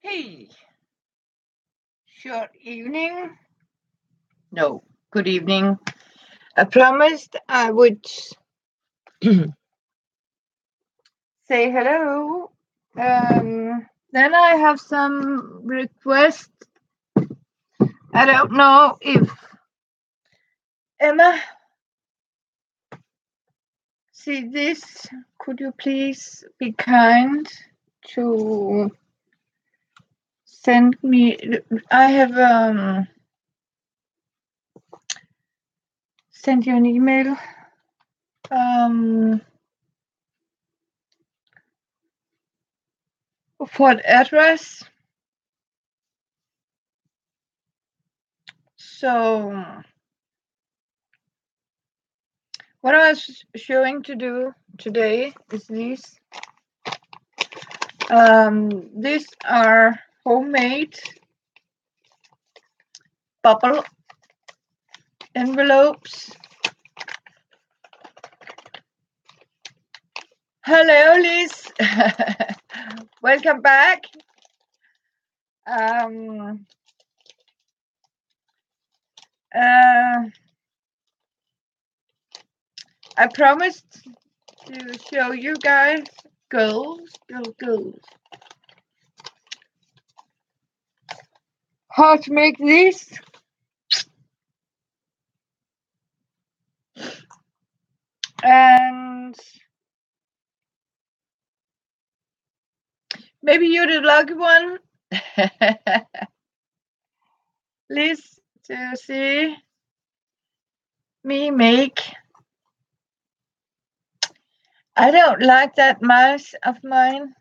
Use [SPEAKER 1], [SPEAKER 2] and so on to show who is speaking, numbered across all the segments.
[SPEAKER 1] Hey, short evening. No, good evening. I promised I would say hello. Then I have some requests. I don't know if Emma see this. Could you please be kind to send me? I have sent you an email. Um, for the address. So what I was showing to do today is these. These are homemade bubble envelopes. Hello, Liz. Welcome back. Um, uh, I promised to show you guys girls, how to make this. And maybe you're the lucky one, Liz, to see me make. I don't like that mouse of mine.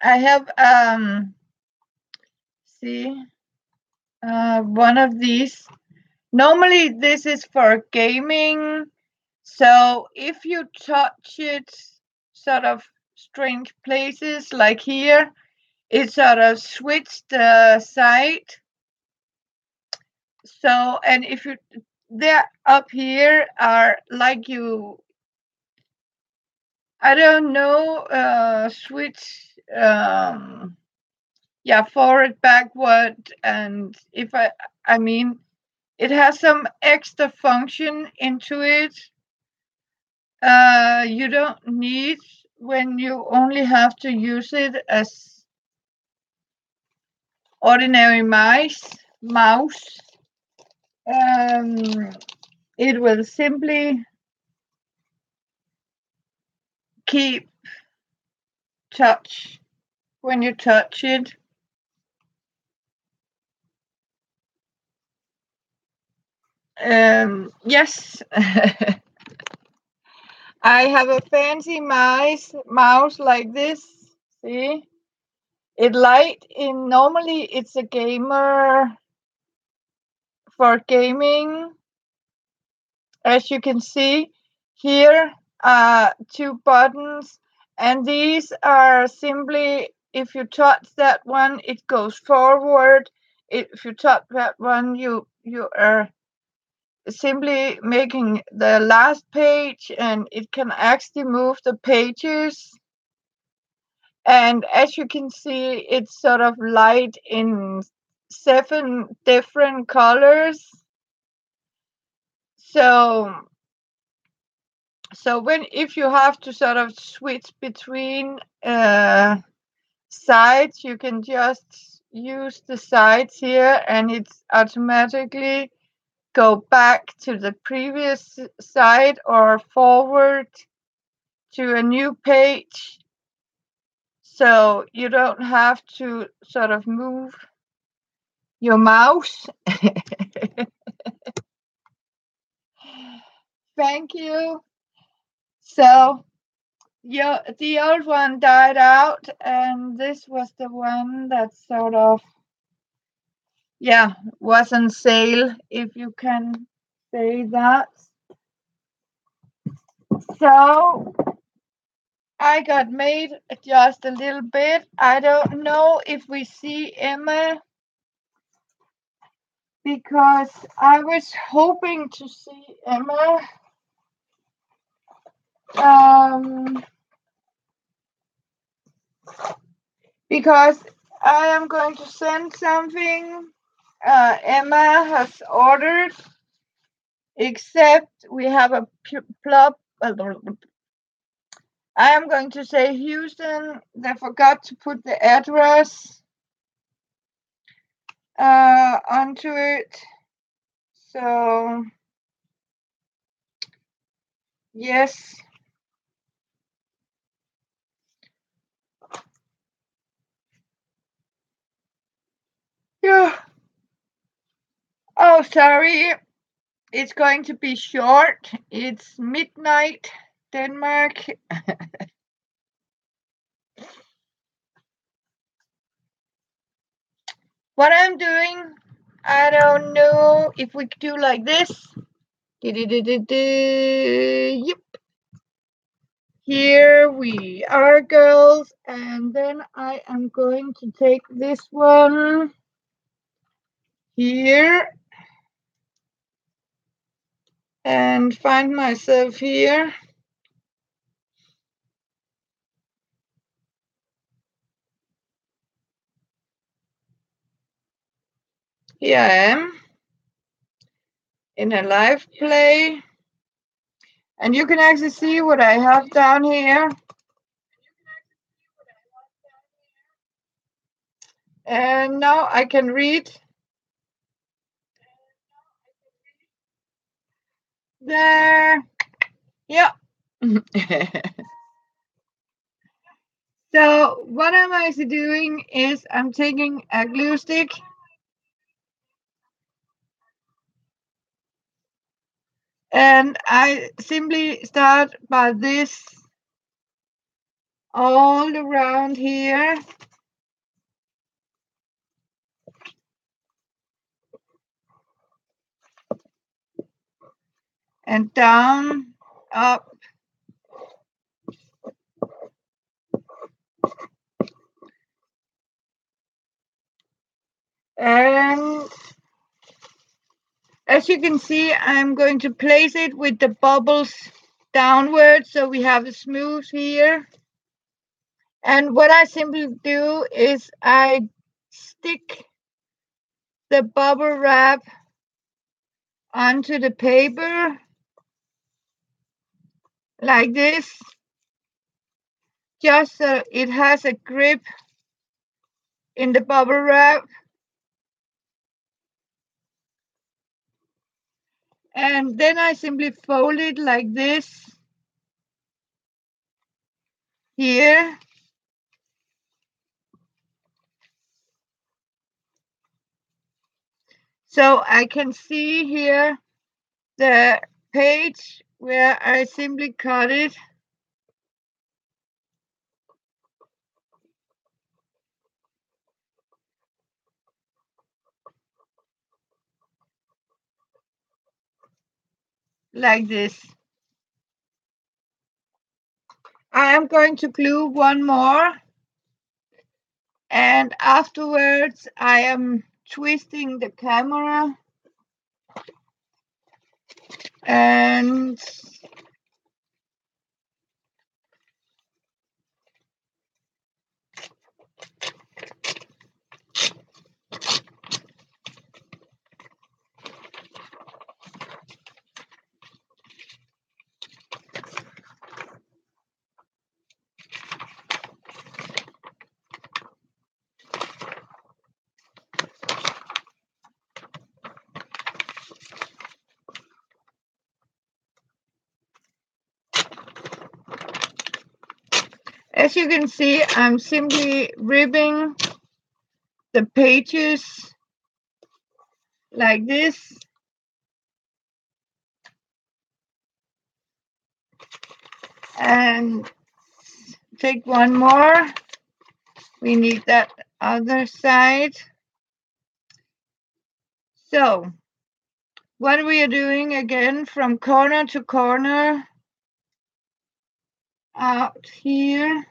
[SPEAKER 1] I have see one of these. Normally this is for gaming. So if you touch it sort of strange places like here, it sort of switched the side. So and if you they're up here are like you I don't know switch yeah, forward, backward, and if I mean, it has some extra function into it. You don't need when you only have to use it as ordinary mouse. It will simply keep touch when you touch it. Yes. I have a fancy mouse like this. See, it light in normally it's a gamer for gaming. As you can see here, two buttons, and these are simply if you touch that one, it goes forward. If you touch that one, you are simply making the last page, and it can actually move the pages. And as you can see, it's sort of light in 7 different colors. So when if you have to sort of switch between sides, you can just use the sides here, and it's automatically go back to the previous side or forward to a new page. So you don't have to sort of move your mouse. Thank you. So yeah, the old one died out, and this was the one that sort of was on sale, if you can say that. So I got made just a little bit. I don't know if we see Emma because I was hoping to see Emma. Um, because I am going to send something Emma has ordered, except we have a plop. I am going to say Houston. They forgot to put the address onto it. So, yes. Yeah. Oh, sorry. It's going to be short. It's midnight, Denmark. What I'm doing, I don't know if we do like this. Yep. Here we are, girls. And then I am going to take this one here and find myself here. Here I am in a live play. And you can actually see what I have down here. And now I can read there. Yeah. So what I'm actually doing is I'm taking a glue stick and I simply start by this all around here. And down, up. And as you can see, I'm going to place it with the bubbles downwards so we have a smooth here. And what I simply do is I stick the bubble wrap onto the paper like this, just so it has a grip in the bubble wrap. And then I simply fold it like this here. So I can see here the page where I simply cut it. Like this. I am going to glue one more. And afterwards, I am twisting the camera. And as you can see, I'm simply ripping the pages like this. And take one more. We need that other side. So what we are doing again, from corner to corner, out here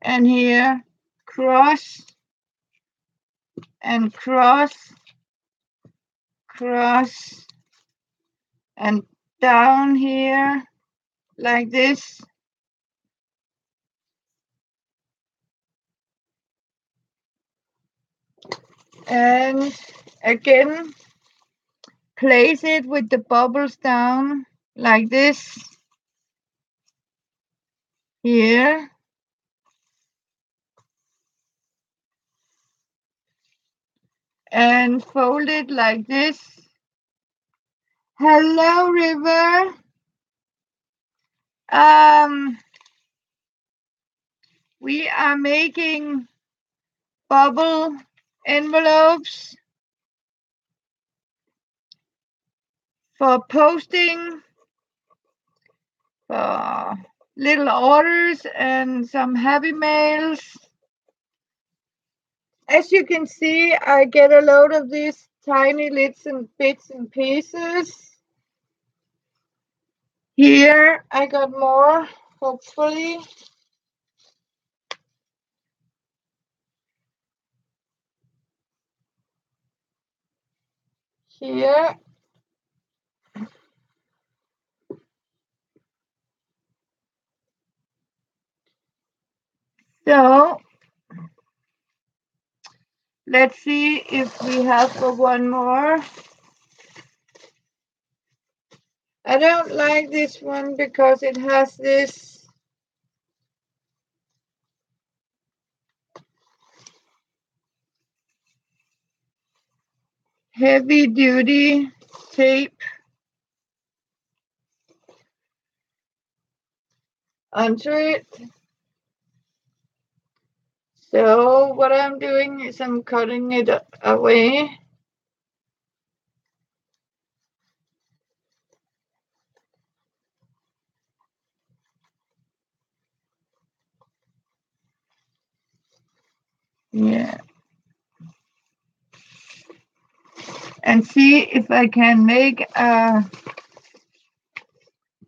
[SPEAKER 1] and here, cross and cross, cross and down here like this. And again, place it with the bubbles down like this here. And fold it like this. Hello, River. We are making bubble envelopes for posting, for little orders and some happy mails. As you can see, I get a load of these tiny bits and pieces. Here I got more, hopefully. Here. So let's see if we have one more. I don't like this one because it has this heavy duty tape onto it. So what I'm doing is I'm cutting it away. Yeah. And see if I can make a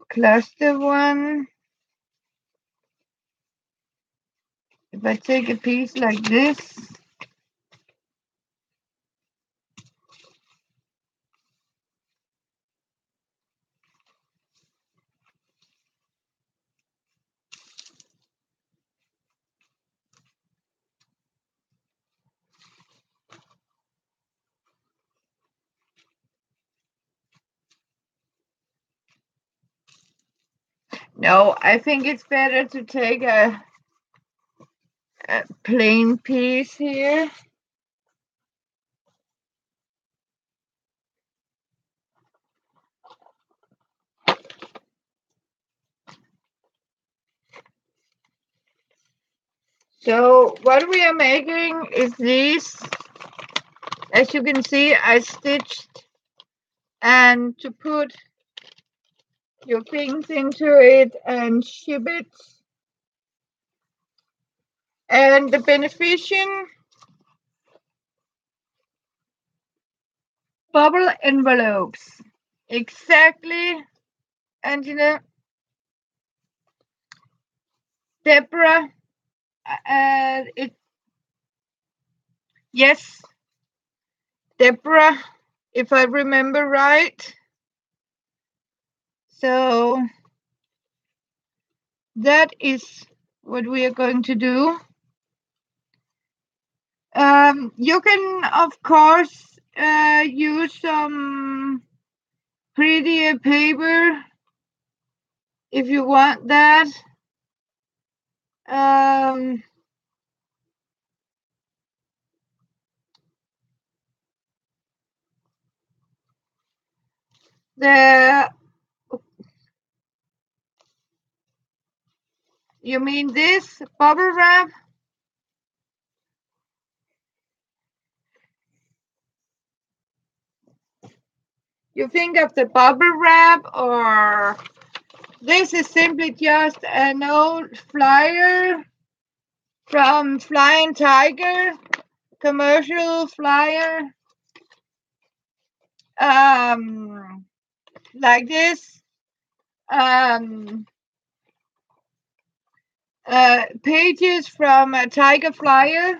[SPEAKER 1] cluster one. If I take a piece like this. No, I think it's better to take a plain piece here. So what we are making is these. As you can see, I stitched, and to put your things into it and ship it. And the beneficiation bubble envelopes. Exactly, Angela. Deborah, yes, Deborah, if I remember right. So that is what we are going to do. You can, of course, use some prettier paper if you want that. The You mean this bubble wrap? You think of the bubble wrap, or this is simply just an old flyer from Flying Tiger, commercial flyer, like this, pages from a Tiger flyer.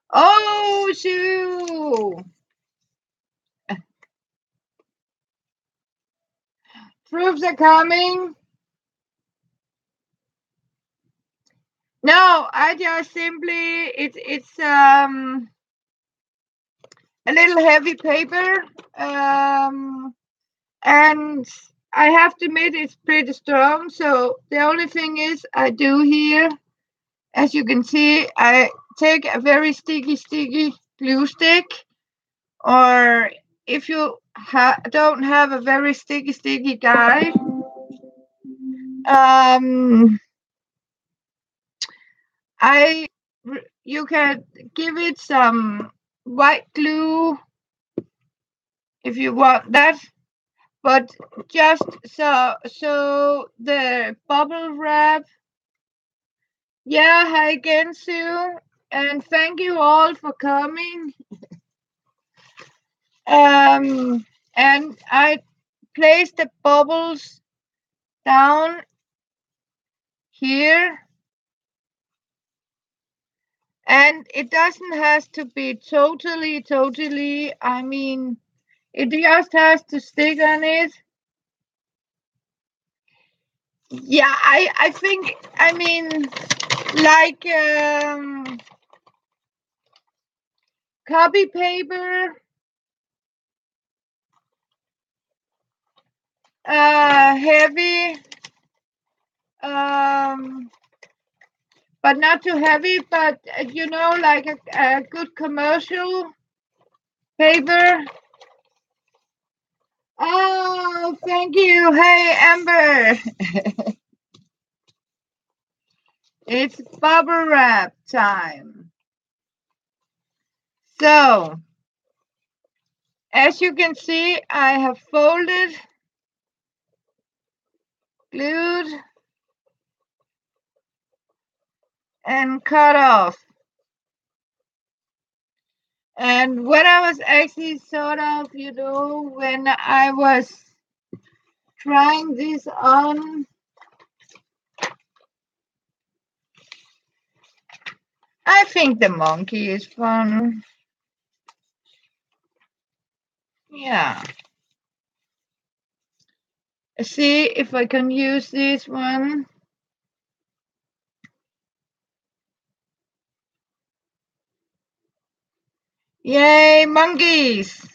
[SPEAKER 1] Oh, shoo! Troops are coming. No, I just simply it's a little heavy paper, and I have to admit it's pretty strong. So the only thing is I do here, as you can see, I take a very sticky glue stick, or if you don't have a very sticky guy, um, I you can give it some white glue if you want that, but just so the bubble wrap. Yeah, hi again, Sue, and thank you all for coming. And I place the bubbles down here, and it doesn't have to be totally. I mean, it just has to stick on it. Yeah, I think, I mean, like copy paper, heavy, um, but not too heavy, but like a good commercial paper. Oh, thank you. Hey, Amber. It's bubble wrap time. So, as you can see, I have folded, glued, and cut off. And when I was actually sort of, when I was trying this on, I think the monkey is fun. Yeah. See if I can use this one. Yay, monkeys!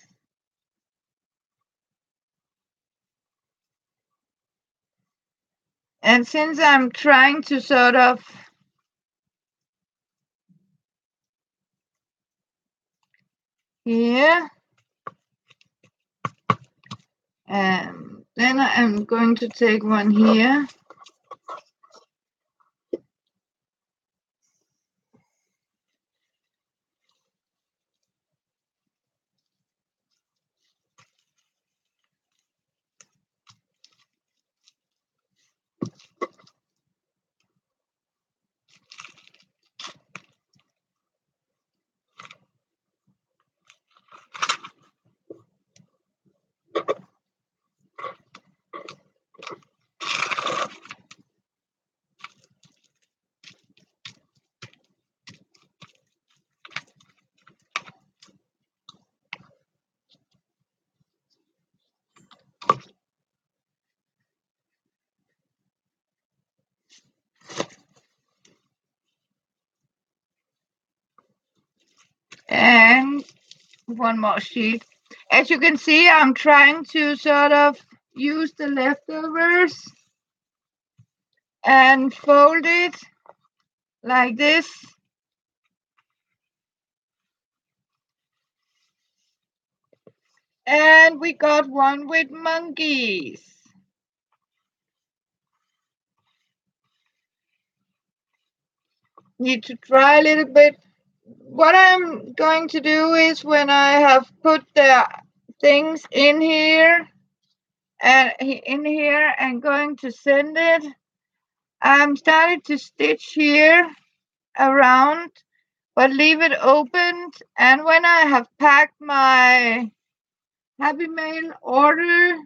[SPEAKER 1] And since I'm trying to sort of here, and then I'm going to take one here. And one more sheet. As you can see, I'm trying to sort of use the leftovers and fold it like this. And we got one with monkeys. Need to try a little bit. What I'm going to do is, when I have put the things in here and going to send it, I'm starting to stitch here around, but leave it opened. And when I have packed my Happy Mail order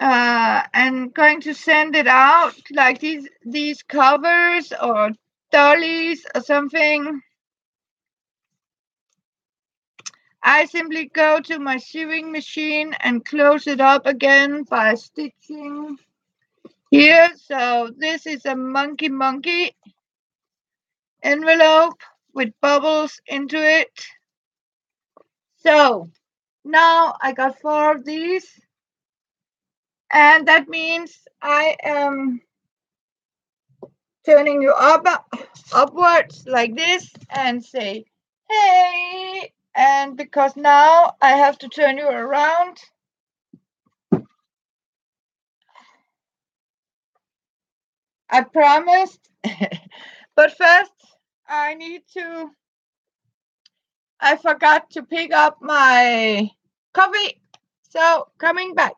[SPEAKER 1] and going to send it out, like these covers or dollies or something, I simply go to my sewing machine and close it up again by stitching here. So this is a monkey envelope with bubbles into it. So now I got 4 of these, and that means I am turning you upwards like this and say, hey, and because now I have to turn you around. I promised. But first, I forgot to pick up my coffee. So, coming back.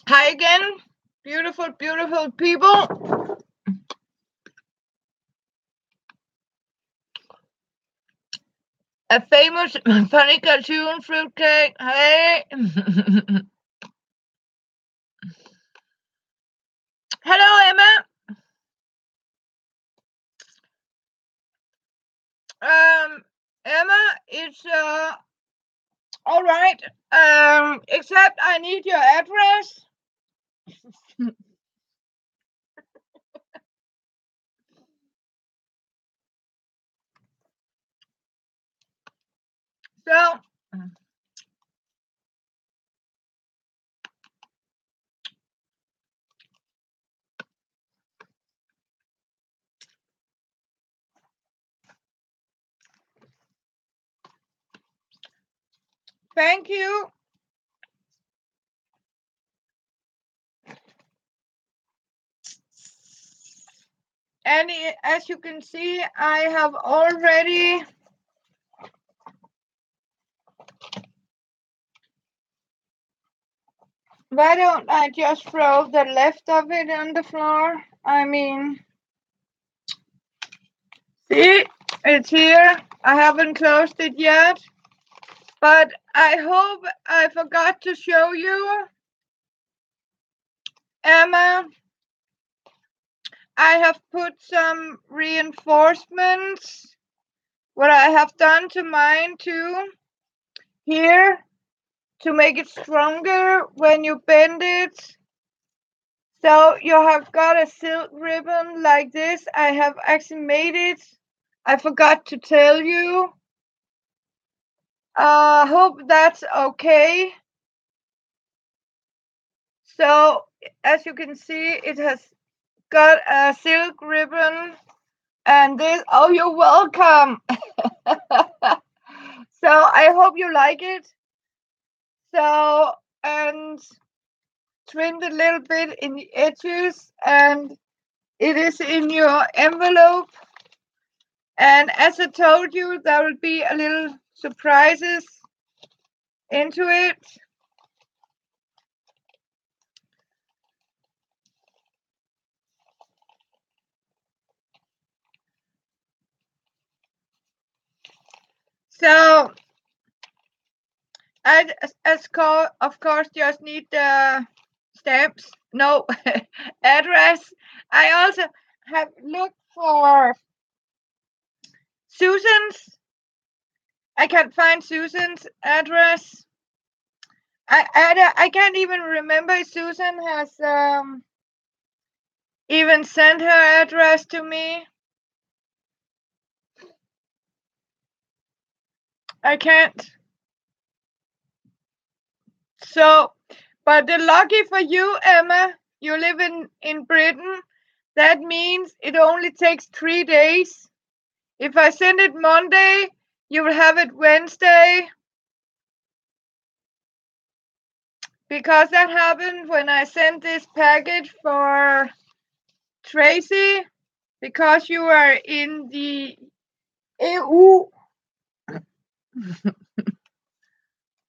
[SPEAKER 1] Hi again, beautiful, beautiful people. A famous funny cartoon fruitcake. Hey. Hello, Emma. Emma, it's all right. Except I need your address. So Thank you. And as you can see, I have already why don't I just throw the left of it on the floor? I mean, see, it's here. I haven't closed it yet, but I hope I forgot to show you, Emma. I have put some reinforcements, what I have done to mine too, here, to make it stronger when you bend it. So you have got a silk ribbon like this. I have actually made it. I forgot to tell you. Hope that's okay. So as you can see, it has got a silk ribbon and this. Oh, you're welcome. So I hope you like it. So, and trimmed a little bit in the edges, and it is in your envelope. And as I told you, there will be a little surprises into it. So I, of course, just need the stamps. No, address. I also have looked for Susan's. I can't find Susan's address. I can't even remember if Susan has even sent her address to me. I can't. So, but the lucky for you, Emma, you live in Britain. That means it only takes 3 days. If I send it Monday, you will have it Wednesday. Because that happened when I sent this package for Tracy. Because you are in the EU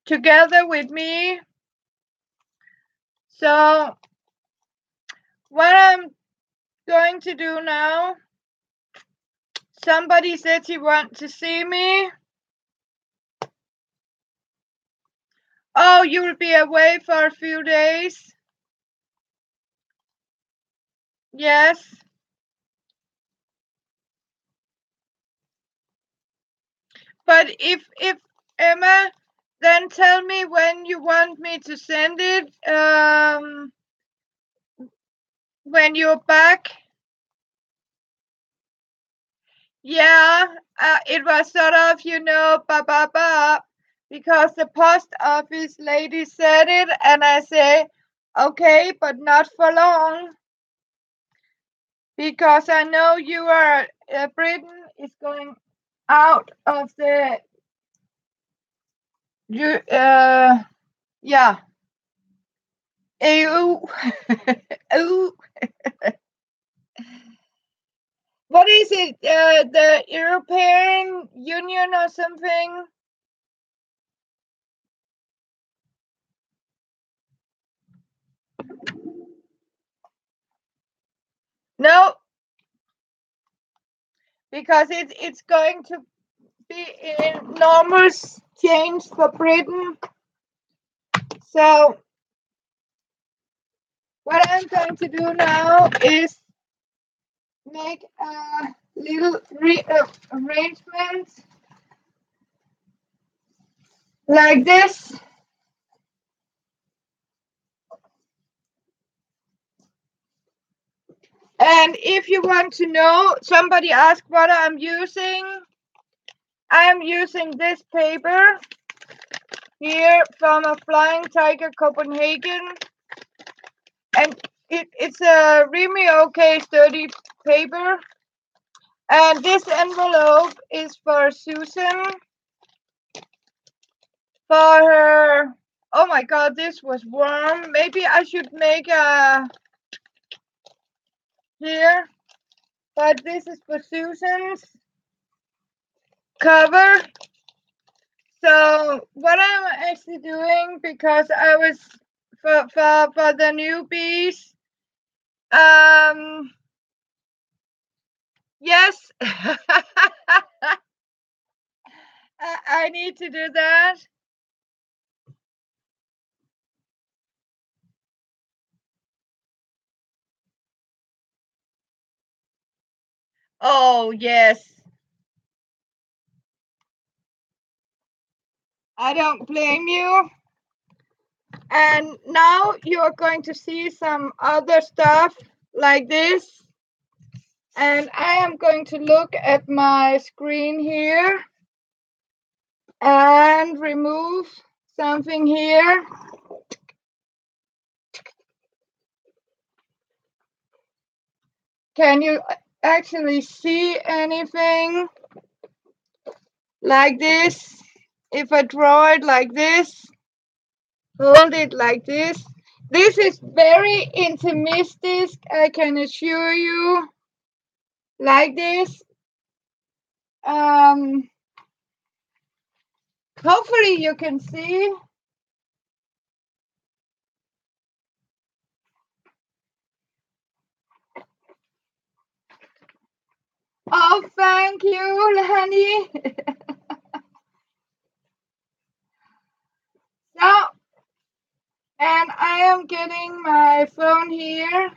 [SPEAKER 1] together with me. So what I'm going to do now, somebody said he wants to see me. Oh, you will be away for a few days. Yes. But if Emma, then tell me when you want me to send it. When you're back. Yeah, it was sort of, because the post office lady said it, and I say, okay, but not for long, because I know you are, Britain is going out of the, yeah, EU. EU. What is it? The European Union or something? No, because it's going to be enormous change for Britain. So what I'm going to do now is make a little arrangement like this. And if you want to know, somebody asked what I'm using. I am using this paper here from a Flying Tiger Copenhagen. And it's a really okay sturdy paper. And this envelope is for Susan. for her. Oh my god, this was warm. Maybe I should make a here, but this is for Susan's cover. So what I'm actually doing, because I was for the newbies, yes, I need to do that. Oh yes, I don't blame you. And now you're going to see some other stuff like this. And I am going to look at my screen here and remove something here. Can you actually see anything like this? If I draw it like this, hold it like this. This is very intimistic, I can assure you. Like this. Hopefully you can see. Oh, thank you, honey. So, and I am getting my phone here,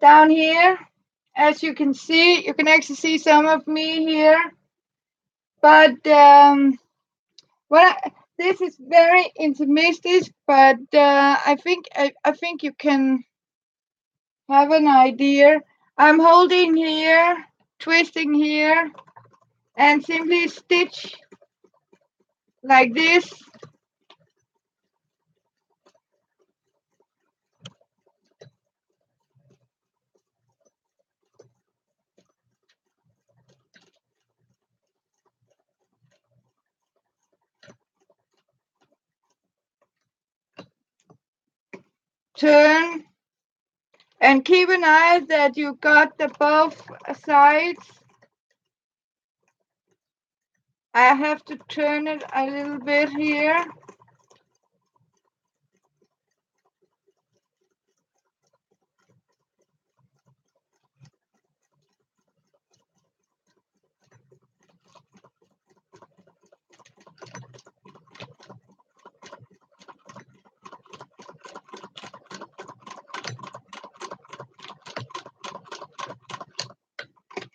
[SPEAKER 1] down here. As you can see, you can actually see some of me here. But this is very intimistic, but I think you can have an idea. I'm holding here, twisting here, and simply stitch like this. Turn and keep an eye that you got the both sides. I have to turn it a little bit here.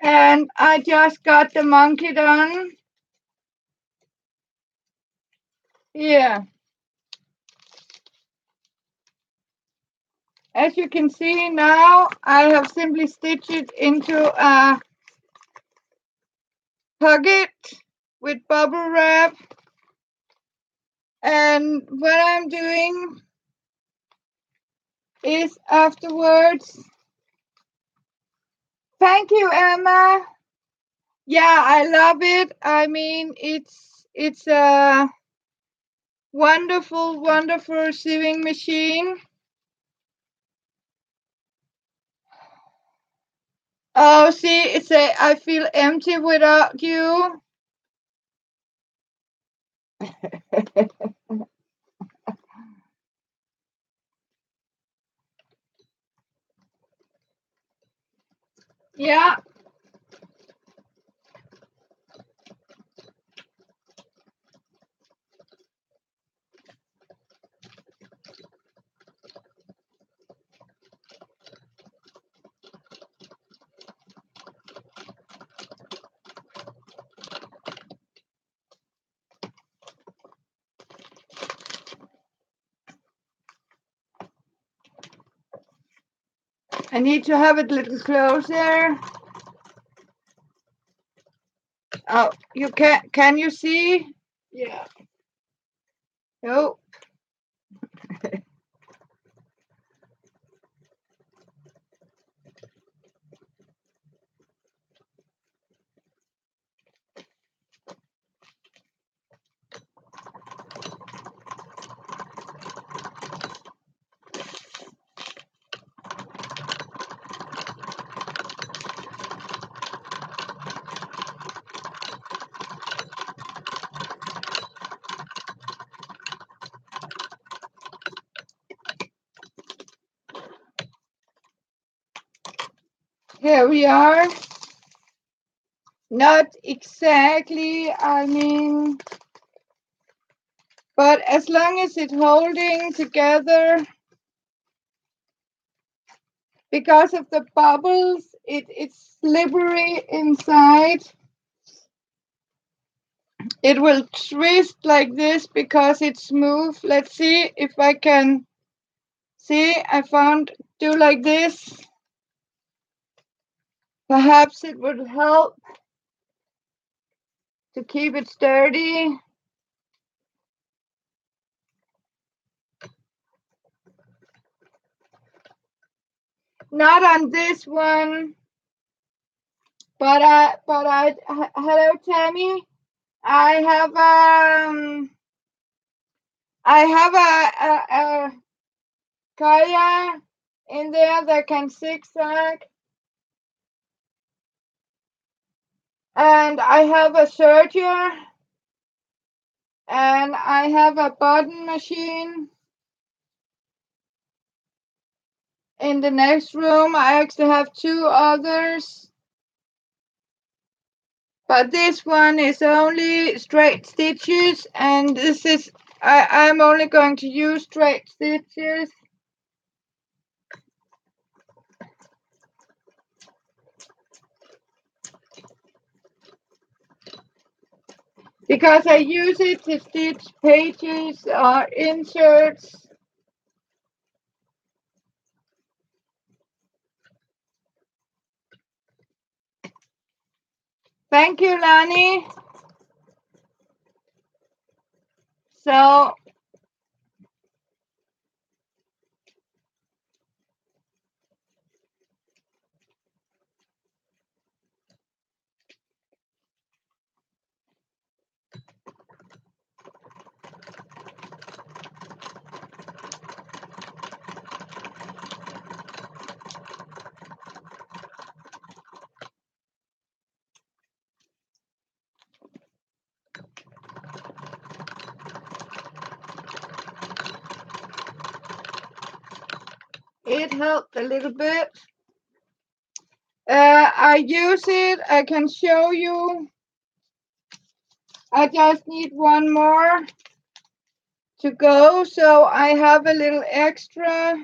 [SPEAKER 1] And I just got the monkey done. Yeah. As you can see now, I have simply stitched it into a pocket with bubble wrap. And what I'm doing is afterwards. Thank you, Emma. Yeah, I love it. I mean, it's a wonderful, wonderful sewing machine. Oh, see, it's a I feel empty without you. Yeah. I need to have it a little closer. Oh, you can you see? Yeah. Oh. Here we are. Not exactly, I mean, but as long as it's holding together, because of the bubbles, it's slippery inside. It will twist like this because it's smooth. Let's see if I can see. I found do like this. Perhaps it would help to keep it sturdy. Not on this one, but hello Tammy. I have a kaya in there that can zigzag, and I have a serger, and I have a button machine. In the next room, I actually have two others, but this one is only straight stitches, and this is I'm only going to use straight stitches. Because I use it to stitch pages or inserts. Thank you, Lani. So it helped a little bit. I use it. I can show you. I just need one more to go, so I have a little extra.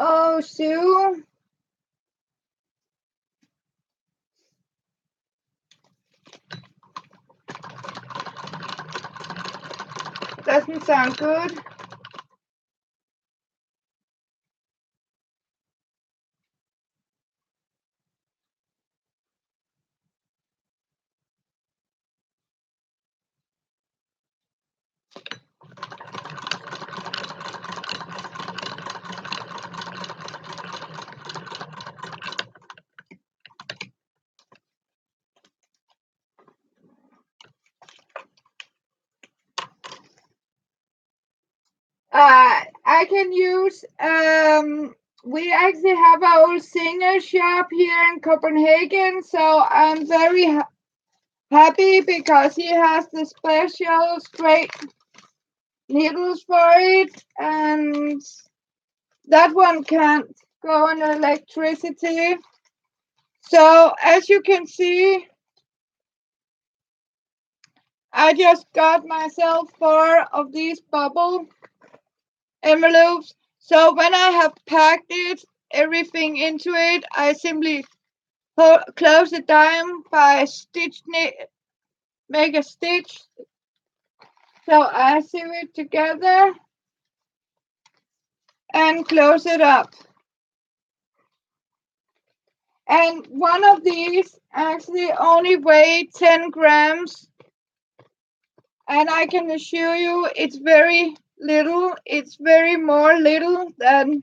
[SPEAKER 1] Oh, Sue. Doesn't sound good. I can use, we actually have our singer shop here in Copenhagen, so I'm very happy because he has the special straight needles for it, and that one can't go on electricity. So as you can see, I just got myself 4 of these bubble envelopes. So when I have packed it, everything into it, I simply close it down by stitching it, make a stitch. So I sew it together and close it up. And one of these actually only weighs 10 grams. And I can assure you it's very little. It's very more little than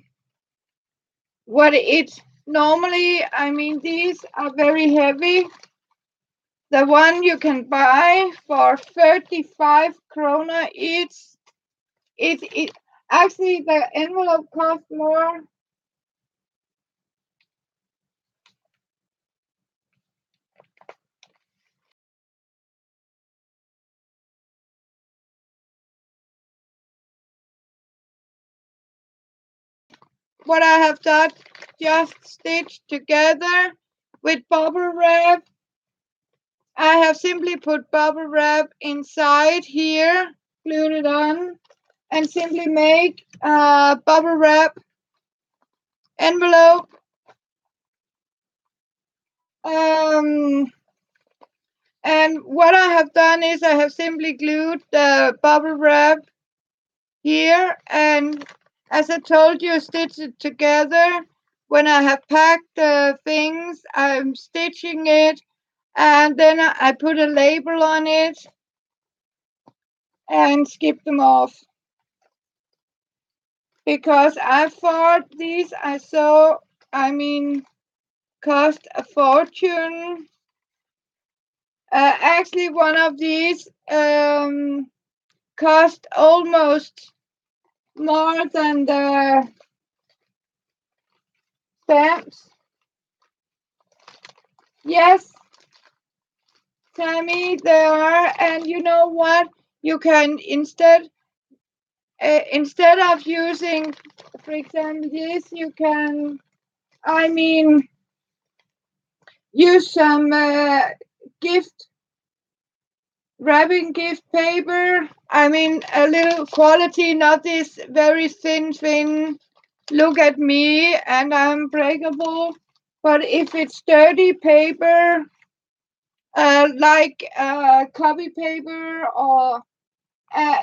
[SPEAKER 1] what it normally. I mean, these are very heavy. The one you can buy for 35 krona each. It actually the envelope costs more. What I have done, just stitched together with bubble wrap. I have simply put bubble wrap inside here, glued it on, and simply make a bubble wrap envelope. And what I have done is I have simply glued the bubble wrap here, and as I told you, stitch it together. When I have packed the things, I'm stitching it, and then I put a label on it and skip them off. Because I thought these cost a fortune. Actually, one of these cost almost more than the stamps. Yes, Tammy, there are, and you know what? You can instead of using, for example, this, you can, use some gift wrapping gift paper. A little quality, not this very thin. Look at me, and I'm breakable. But if it's sturdy paper, like copy paper, or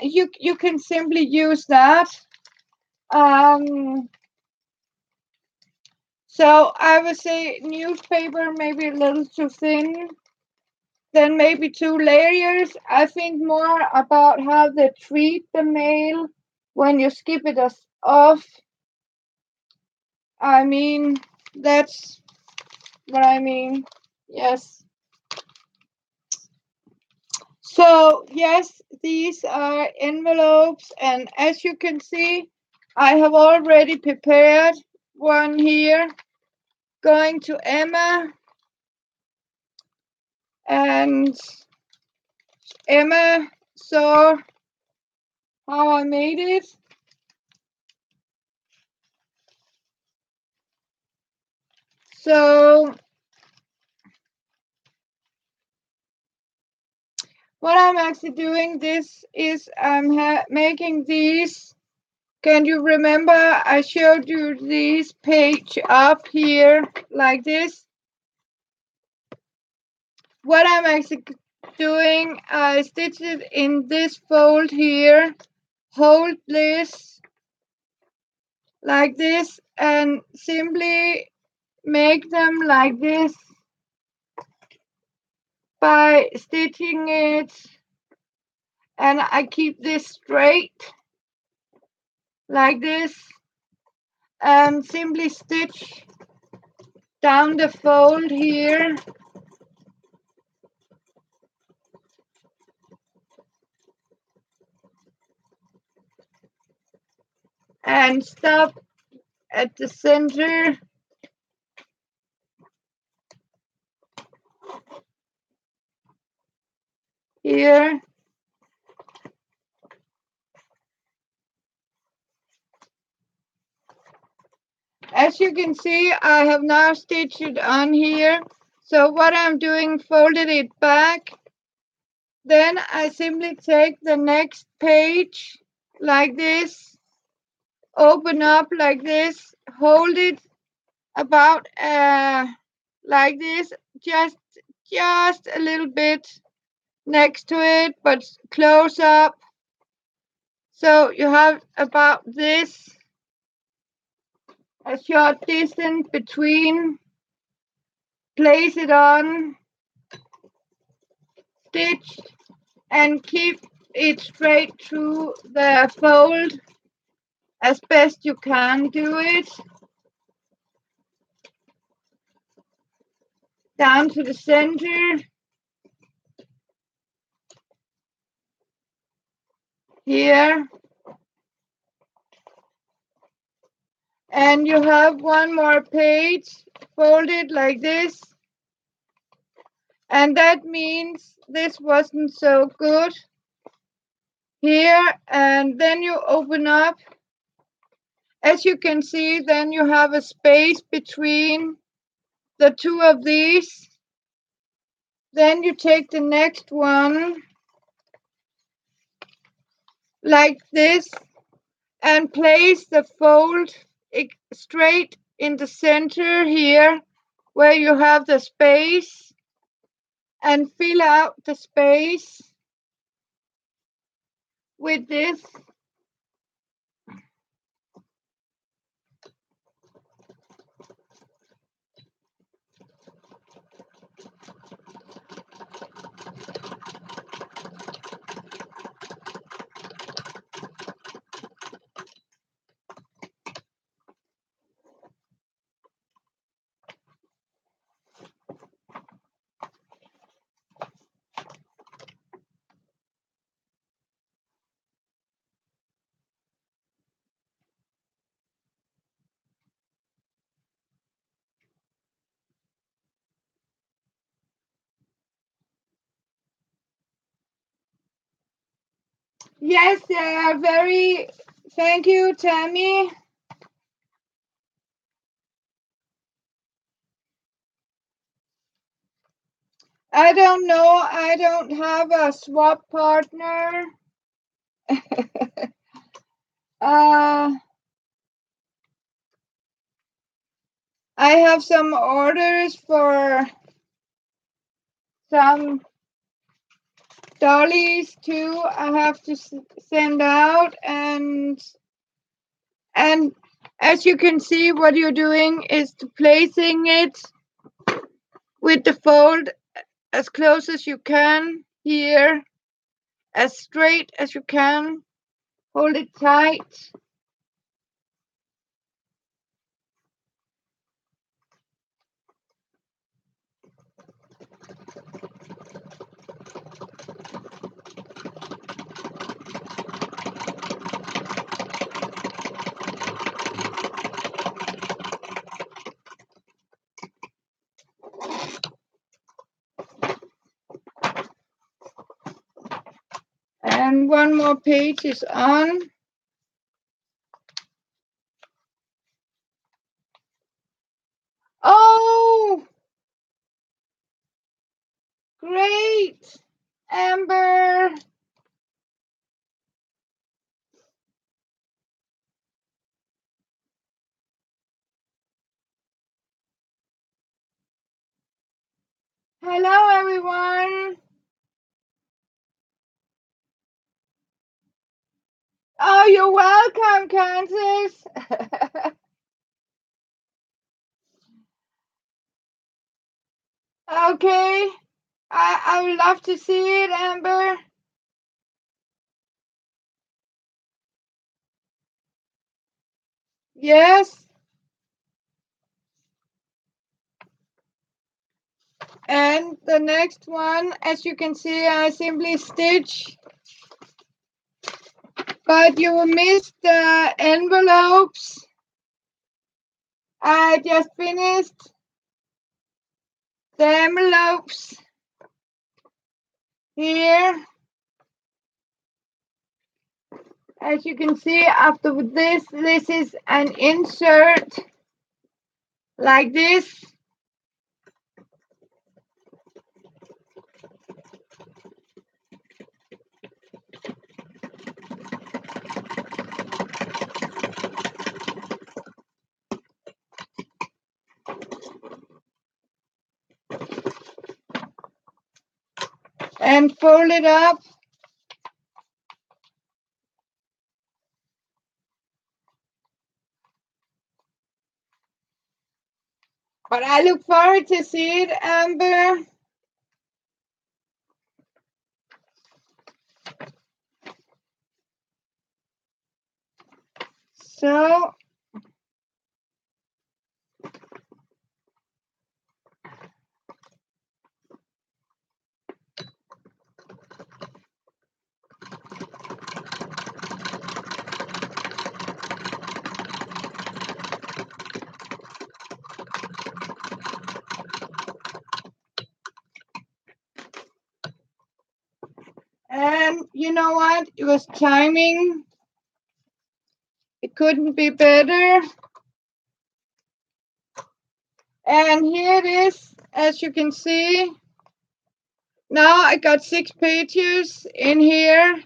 [SPEAKER 1] you can simply use that. So I would say newspaper maybe a little too thin. Then maybe 2 layers. I think more about how they treat the mail when you skip it off. That's what I mean. Yes. So yes, these are envelopes, and as you can see, I have already prepared one here going to Emma, and Emma saw how I made it. So what I'm actually doing this is I'm making these. Can you remember I showed you these page up here like this? What I'm actually doing, I stitch it in this fold here, hold this like this, and simply make them like this by stitching it, and I keep this straight like this, and simply stitch down the fold here, and stop at the center here. As you can see, I have now stitched it on here. So what I'm doing, folded it back. Then I simply take the next page like this open up like this, hold it about like this, just a little bit next to it, but close up. So you have about this, a short distance between. Place it on, stitch, and keep it straight through the fold as best you can do it. Down to the center. Here. And you have one more page folded like this. And that means this wasn't so good. Here, and then you open up. As you can see, then you have a space between the two of these. Then you take the next one like this and place the fold straight in the center here where you have the space, and fill out the space with this. Yes, they are very, thank you, Tammy. I don't know, I don't have a swap partner. I have some orders for some dollies too. I have to send out, and as you can see, what you're doing is placing it with the fold as close as you can here, as straight as you can. Hold it tight. And one more page is on. Oh, great, Amber. Hello, everyone. Oh, you're welcome, Kansas. Okay, I would love to see it, Amber. Yes. And the next one, as you can see, I simply stitch, but you missed the envelopes. I just finished the envelopes here. As you can see, after this is an insert like this. and fold it up. But I look forward to see it, Amber. So and you know what? It was timing. It couldn't be better. And here it is, as you can see. Now I got 6 pages in here.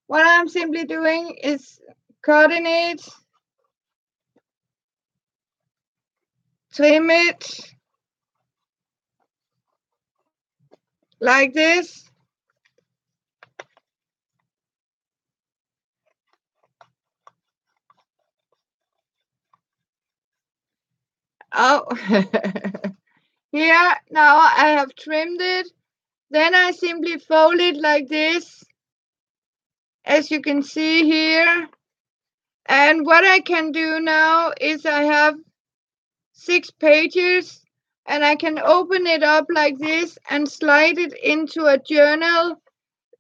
[SPEAKER 1] What I'm simply doing is cutting it, trim it like this. Oh, here, now I have trimmed it. Then I simply fold it like this, as you can see here. And what I can do now is I have 6 pages and I can open it up like this and slide it into a journal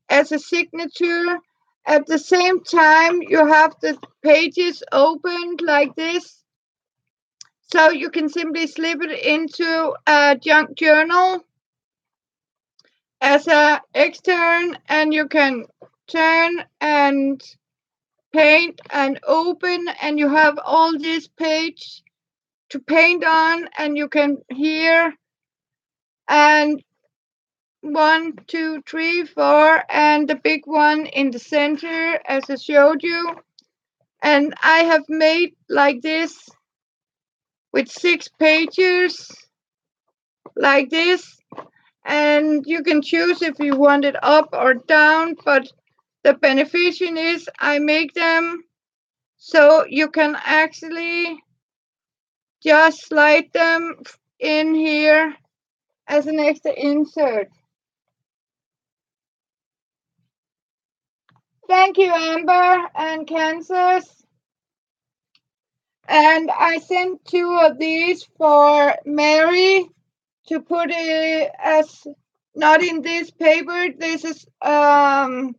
[SPEAKER 1] as a signature. At the same time, you have the pages opened like this. So you can simply slip it into a junk journal as a extern, and you can turn and paint and open, and you have all this page to paint on, and you can here and 1, 2, 3, 4, and the big one in the center as I showed you. And I have made like this with 6 pages like this, and you can choose if you want it up or down, but the beneficial is I make them so you can actually just slide them in here as an extra insert. Thank you, Amber and Kansas. And I sent 2 of these for Mary to put it as not in this paper. This is an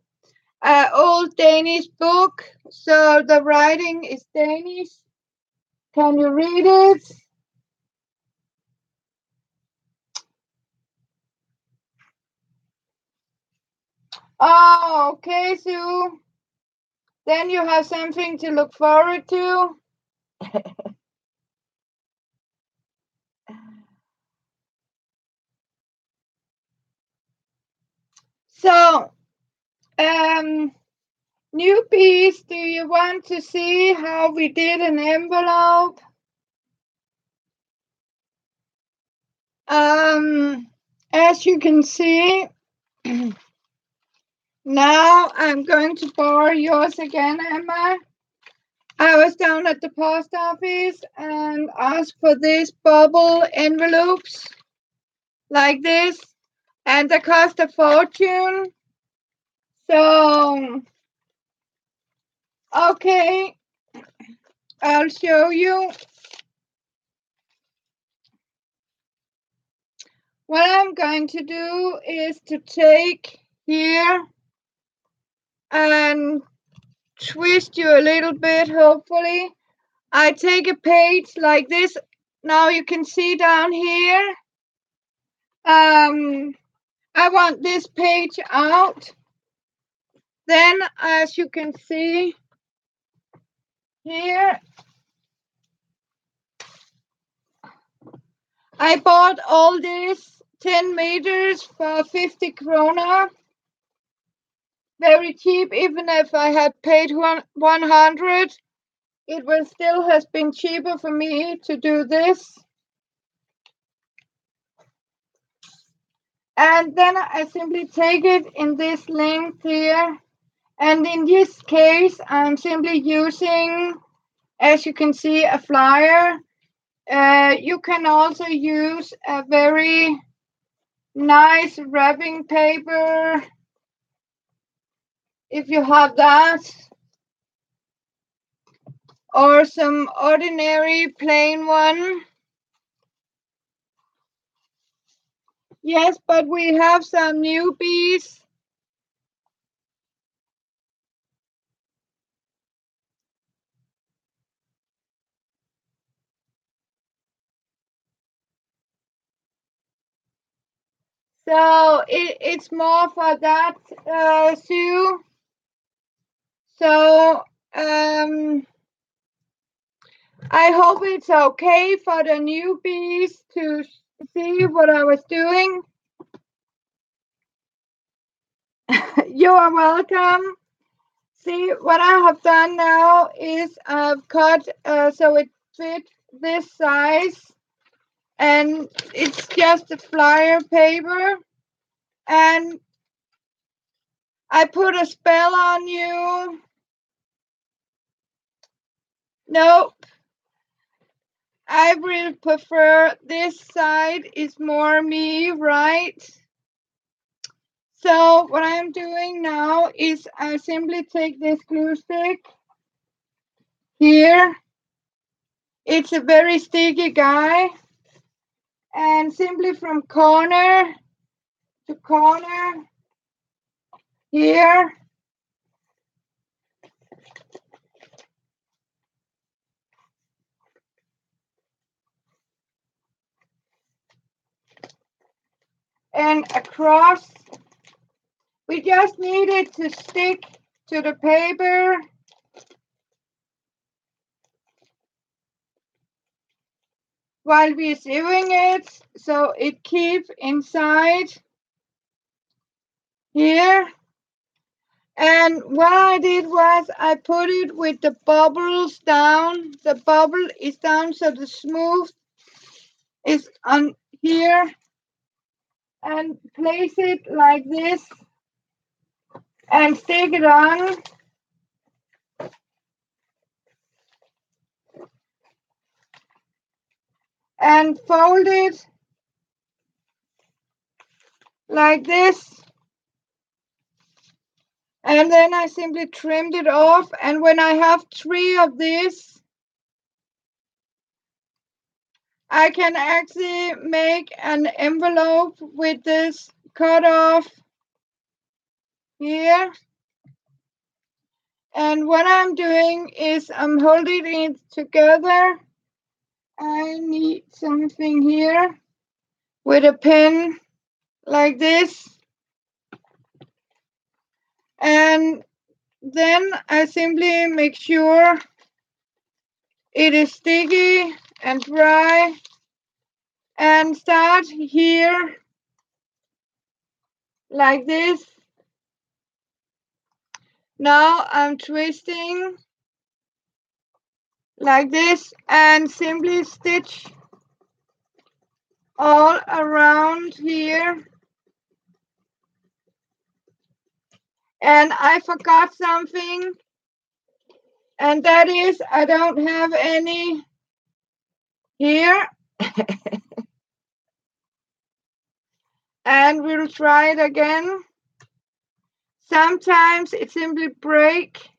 [SPEAKER 1] old Danish book, so the writing is Danish. Can you read it? Oh, okay, Sue. Then you have something to look forward to. So, newbies, do you want to see how we did an envelope? As you can see, now I'm going to borrow yours again, Emma. I was down at the post office and asked for these bubble envelopes like this, and they cost a fortune. So, okay, I'll show you. What I'm going to do is to take here and twist you a little bit, hopefully. I take a page like this. Now you can see down here. I want this page out. Then, as you can see here, I bought all these 10 meters for 50 krona. Very cheap. Even if I had paid 100, it will still has been cheaper for me to do this. And then I simply take it in this length here. And in this case, I'm simply using, as you can see, a flyer. You can also use a very nice wrapping paper if you have that, or some ordinary plain one. Yes, but we have some newbies. So it's more for that, Sue. So I hope it's okay for the newbies to see what I was doing. You are welcome. See, what I have done now is I've cut so it fits this size, and it's just a flyer paper, and I put a spell on you. Nope. I will prefer this side is more me, right? So what I'm doing now is I simply take this glue stick here. It's a very sticky guy, and simply from corner to corner here, and across. We just need it to stick to the paper. While we're doing it, so it keeps inside here. And what I did was I put it with the bubbles down. The bubble is down, so the smooth is on here. And place it like this and stick it on. And fold it like this. And then I simply trimmed it off. And when I have 3 of these, I can actually make an envelope with this cut off here. And what I'm doing is I'm holding it together. I need something here with a pin like this. And then I simply make sure it is sticky and dry, and start here like this. Now I'm twisting like this and simply stitch all around here. And I forgot something, and that is I don't have any here. And we'll try it again. Sometimes it simply break,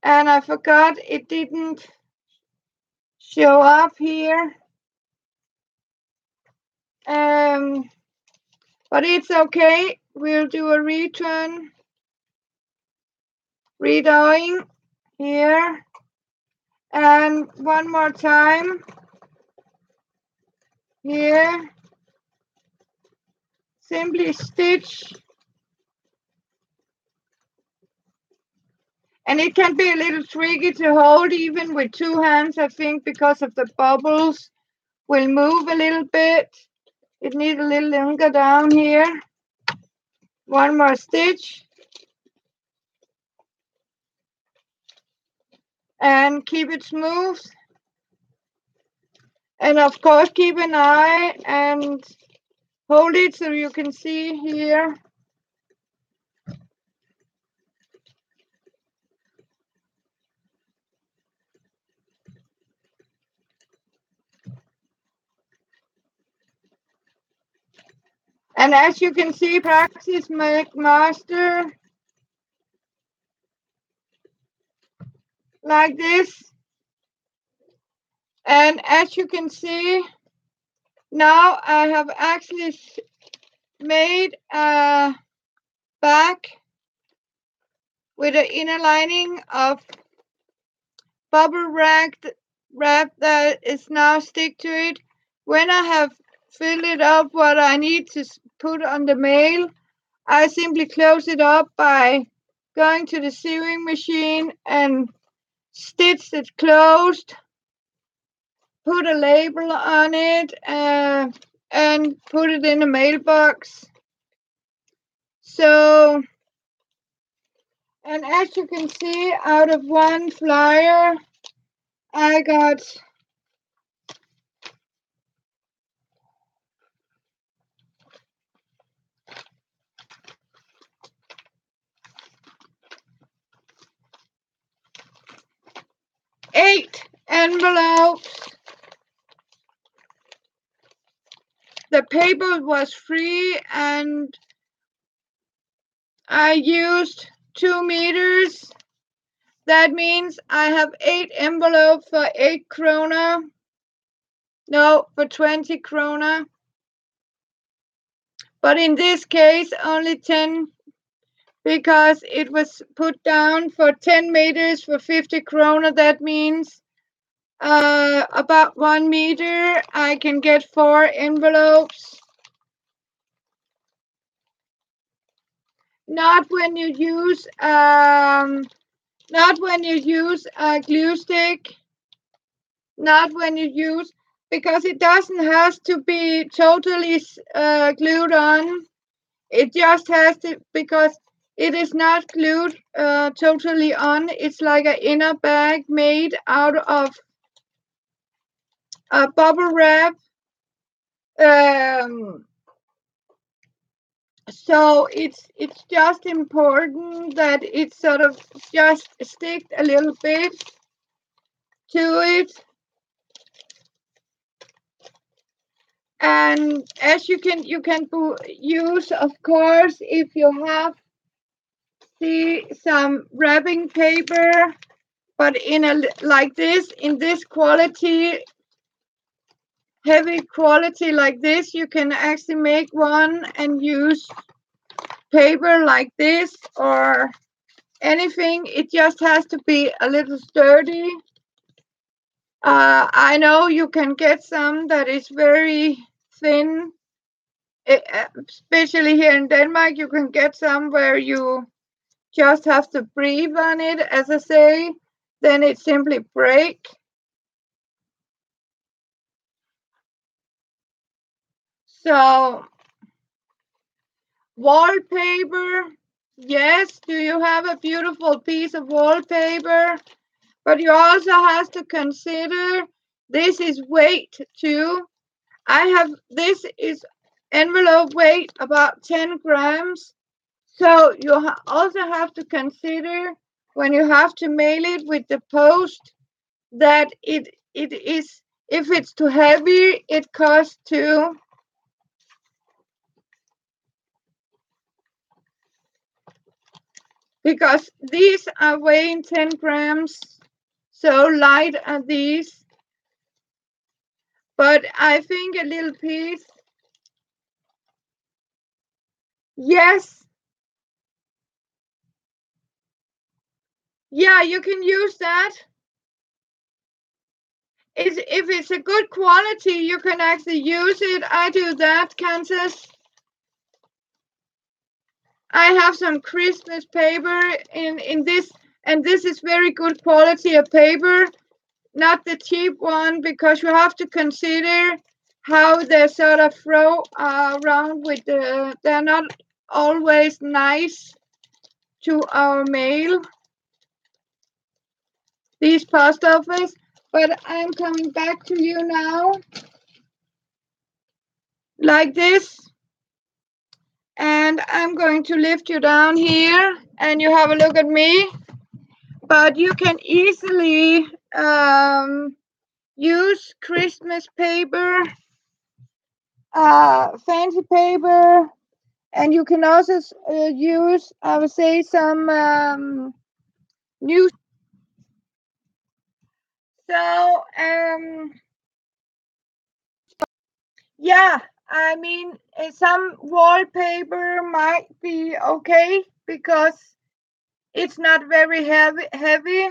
[SPEAKER 1] and I forgot it didn't show up here. But it's okay. We'll do a return, redoing here, and one more time here. Simply stitch, and it can be a little tricky to hold even with 2 hands, I think, because of the bubbles will move a little bit. It needs a little longer down here. One more stitch. And keep it smooth. And of course, keep an eye and hold it so you can see here. And as you can see, practice make master, like this. And as you can see, now I have actually made a back with an inner lining of bubble wrap that is now stick to it. When I have filled it up what I need to put on the mail, I simply close it up by going to the sewing machine and stitch it closed, put a label on it, and put it in a mailbox. So, and as you can see, out of one flyer, I got 8 envelopes. The paper was free and I used 2 meters. That means I have 8 envelopes for 8 krona. No, for 20 krona. But in this case, only 10 because it was put down for 10 meters for 50 krona. That means about 1 meter, I can get 4 envelopes. Not when you use a glue stick. Not when you use, because it doesn't have to be totally glued on. It just has to, because it is not glued totally on. It's like an inner bag made out of a bubble wrap. So it's just important that it sort of just stick a little bit to it. And as you can use, of course, if you have some wrapping paper, but in a like this, in this quality, heavy quality like this, you can actually make one and use paper like this or anything. It just has to be a little sturdy. I know you can get some that is very thin. Especially here in Denmark, you can get some where you just have to breathe on it, as I say, then it simply breaks. So, wallpaper, yes, do you have a beautiful piece of wallpaper? But you also have to consider this is weight too. This is envelope weight about 10 grams. So you also have to consider when you have to mail it with the post that it is, if it's too heavy, it costs too. Because these are weighing 10 grams, so light are these. But I think a little piece, yes. Yeah, you can use that. If it's a good quality, you can actually use it. I do that, Kansas. I have some Christmas paper in this, and this is very good quality of paper, not the cheap one, because you have to consider how they sort of throw around with they're not always nice to our mail, these post office. But I'm coming back to you now, like this. And I'm going to lift you down here and you have a look at me. But you can easily use Christmas paper, fancy paper, and you can also use, I would say, some new. So, yeah, I mean, some wallpaper might be okay because it's not very heavy.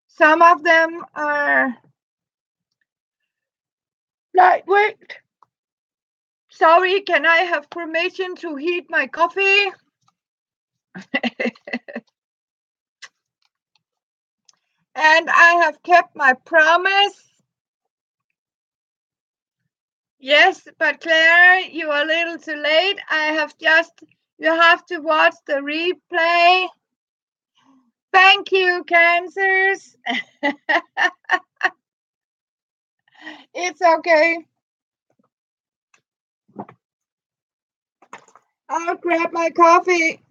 [SPEAKER 1] Some of them are lightweight. Sorry, can I have permission to heat my coffee? And I have kept my promise. Yes, but Claire, you are a little too late. You have to watch the replay. Thank you, Cancers. It's okay. I'll grab my coffee.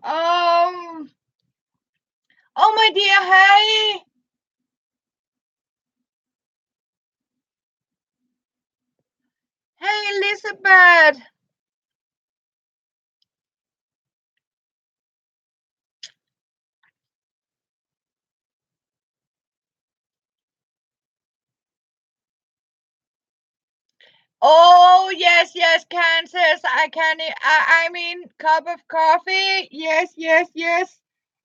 [SPEAKER 1] um. Oh my dear Harry. Hey Elizabeth. Oh yes, yes, Kansas. I mean, cup of coffee. Yes, yes, yes.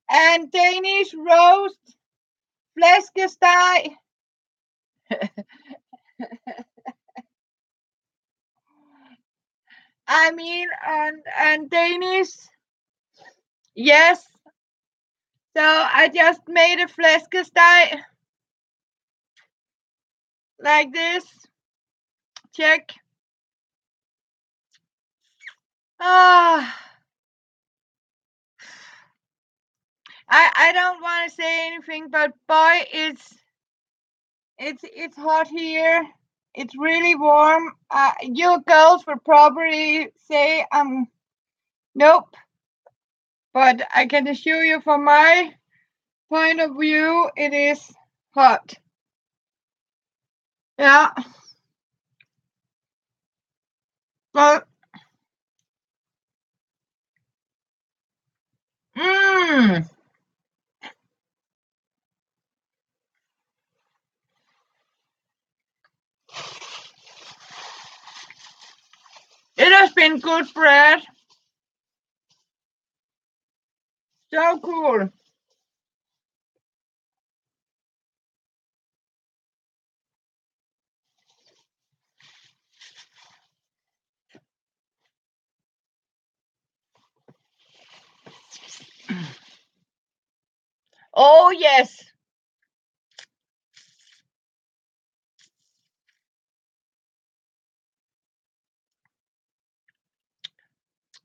[SPEAKER 1] And Danish roast, flæskesteg. I mean, and Danish. Yes. So I just made a flæskesteg like this. Check. Ah. I don't want to say anything, but boy, it's hot here. It's really warm. You girls would probably say nope, but I can assure you, from my point of view, it is hot. Yeah, but mmm, it has been good bread. So cool. Oh yes.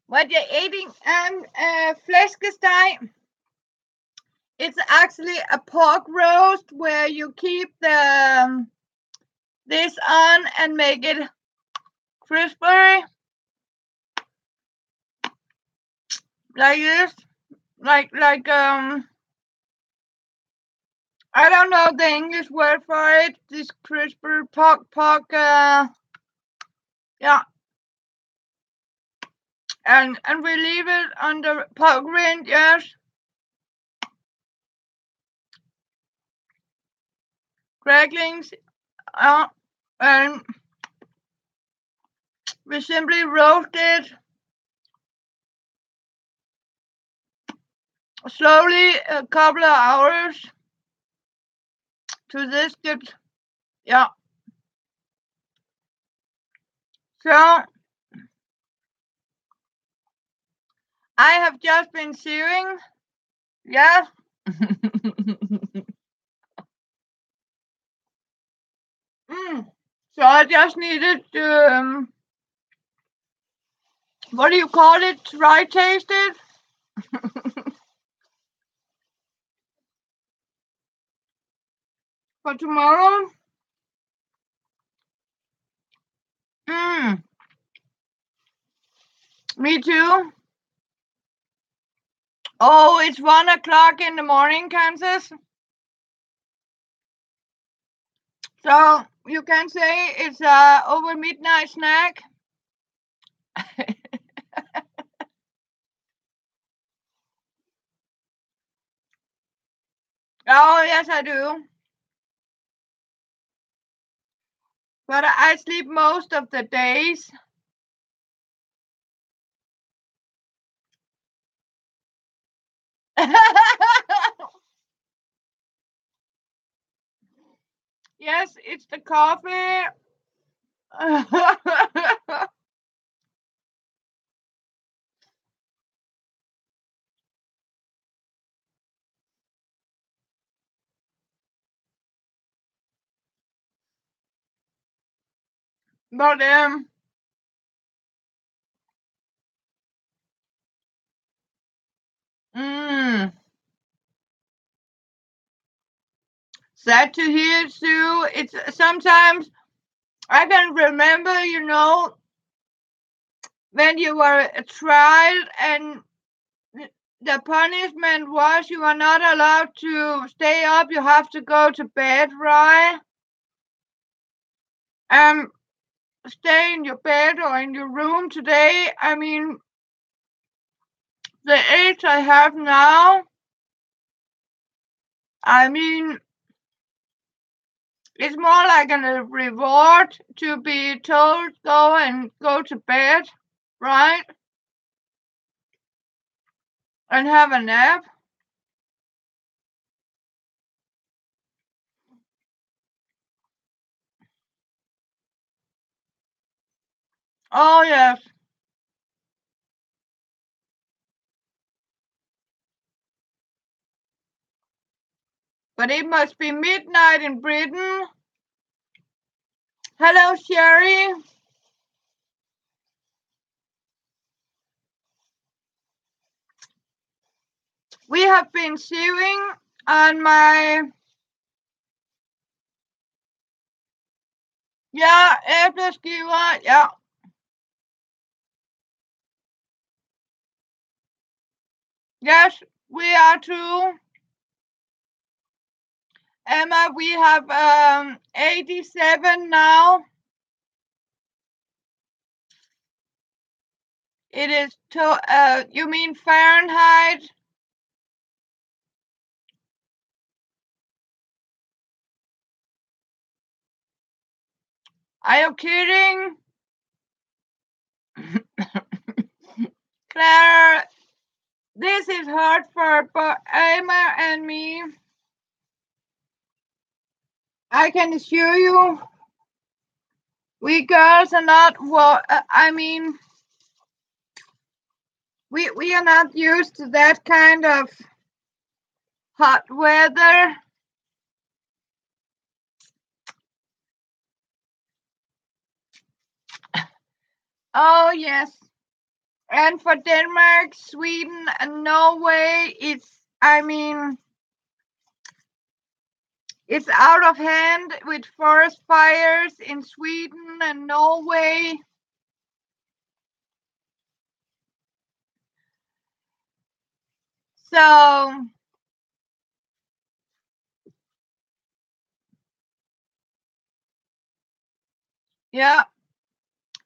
[SPEAKER 1] What you're eating? Flæskesteg. It's actually a pork roast where you keep this on and make it crispy like this. Like I don't know the English word for it. This crispy pork. Yeah, and we leave it on the pork rind. Yes, cracklings. And we simply roast it slowly a couple of hours to this get. Yeah. So I have just been sewing. Yeah. So I just needed to, what do you call it? Try taste it. For tomorrow. Mm, me too. Oh, it's 1 o'clock in the morning, Kansas. So you can say it's a over midnight snack. Oh yes, I do. But I sleep most of the days. Yes, it's the coffee. But mm, sad to hear, Sue. It's sometimes I can remember, when you were a child and the punishment was you are not allowed to stay up, you have to go to bed, right? Stay in your bed or in your room today. I mean, the age I have now, I mean, it's more like a reward to be told go to bed, right? And have a nap. Oh yes. But it must be midnight in Britain. Hello, Sherry. We have been sewing on my æbleskiver. Yeah. Yes, we are too. Emma, we have 87 now. It is you mean Fahrenheit? Are you kidding? Claire, this is hard for Emma and me. I can assure you, we girls are not I mean, we are not used to that kind of hot weather. Oh yes. And for Denmark, Sweden, and Norway, I mean, it's out of hand with forest fires in Sweden and Norway. So, yeah.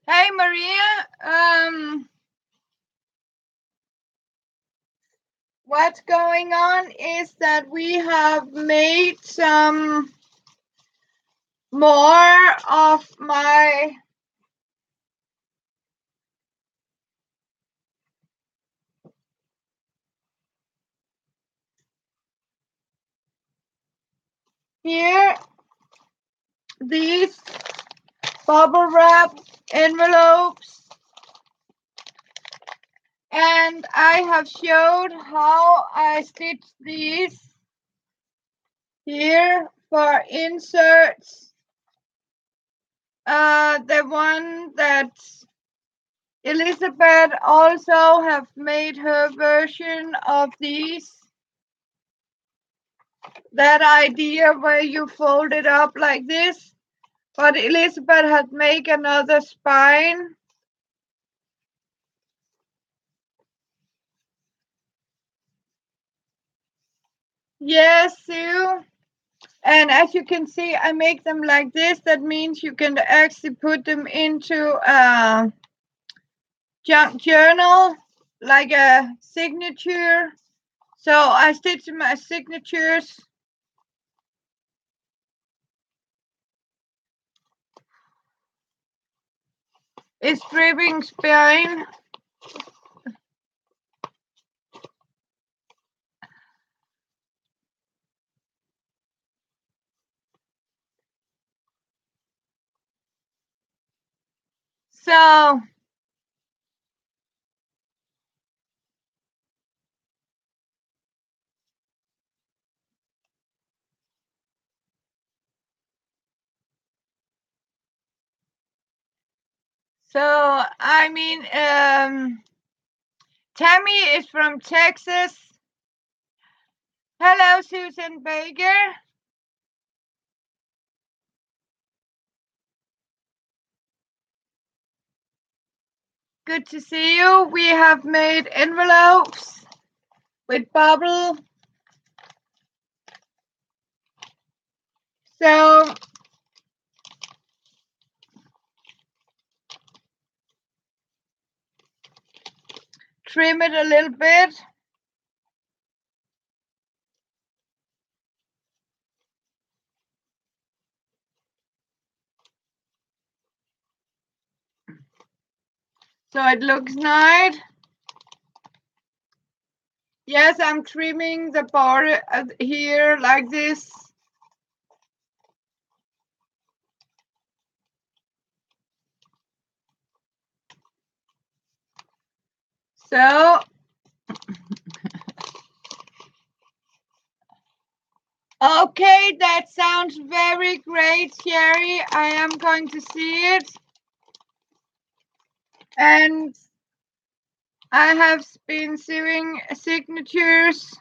[SPEAKER 1] Hey, Maria. What's going on is that we have made some more of my here, these bubble wrap envelopes, and I have showed how I stitch these here for inserts. The one that Elizabeth also have made her version of these. That idea where you fold it up like this, but Elizabeth had made another spine. Yes, Sue. And as you can see, I make them like this. That means you can actually put them into a junk journal, like a signature. So I stitch my signatures. It's dripping spine. So I mean, Tammy is from Texas. Hello, Susan Baker. Good to see you. We have made envelopes with bubble. So trim it a little bit. So it looks nice. Yes, I'm trimming the border here like this. So okay, that sounds very great, Sherry. I am going to see it. And I have been sewing signatures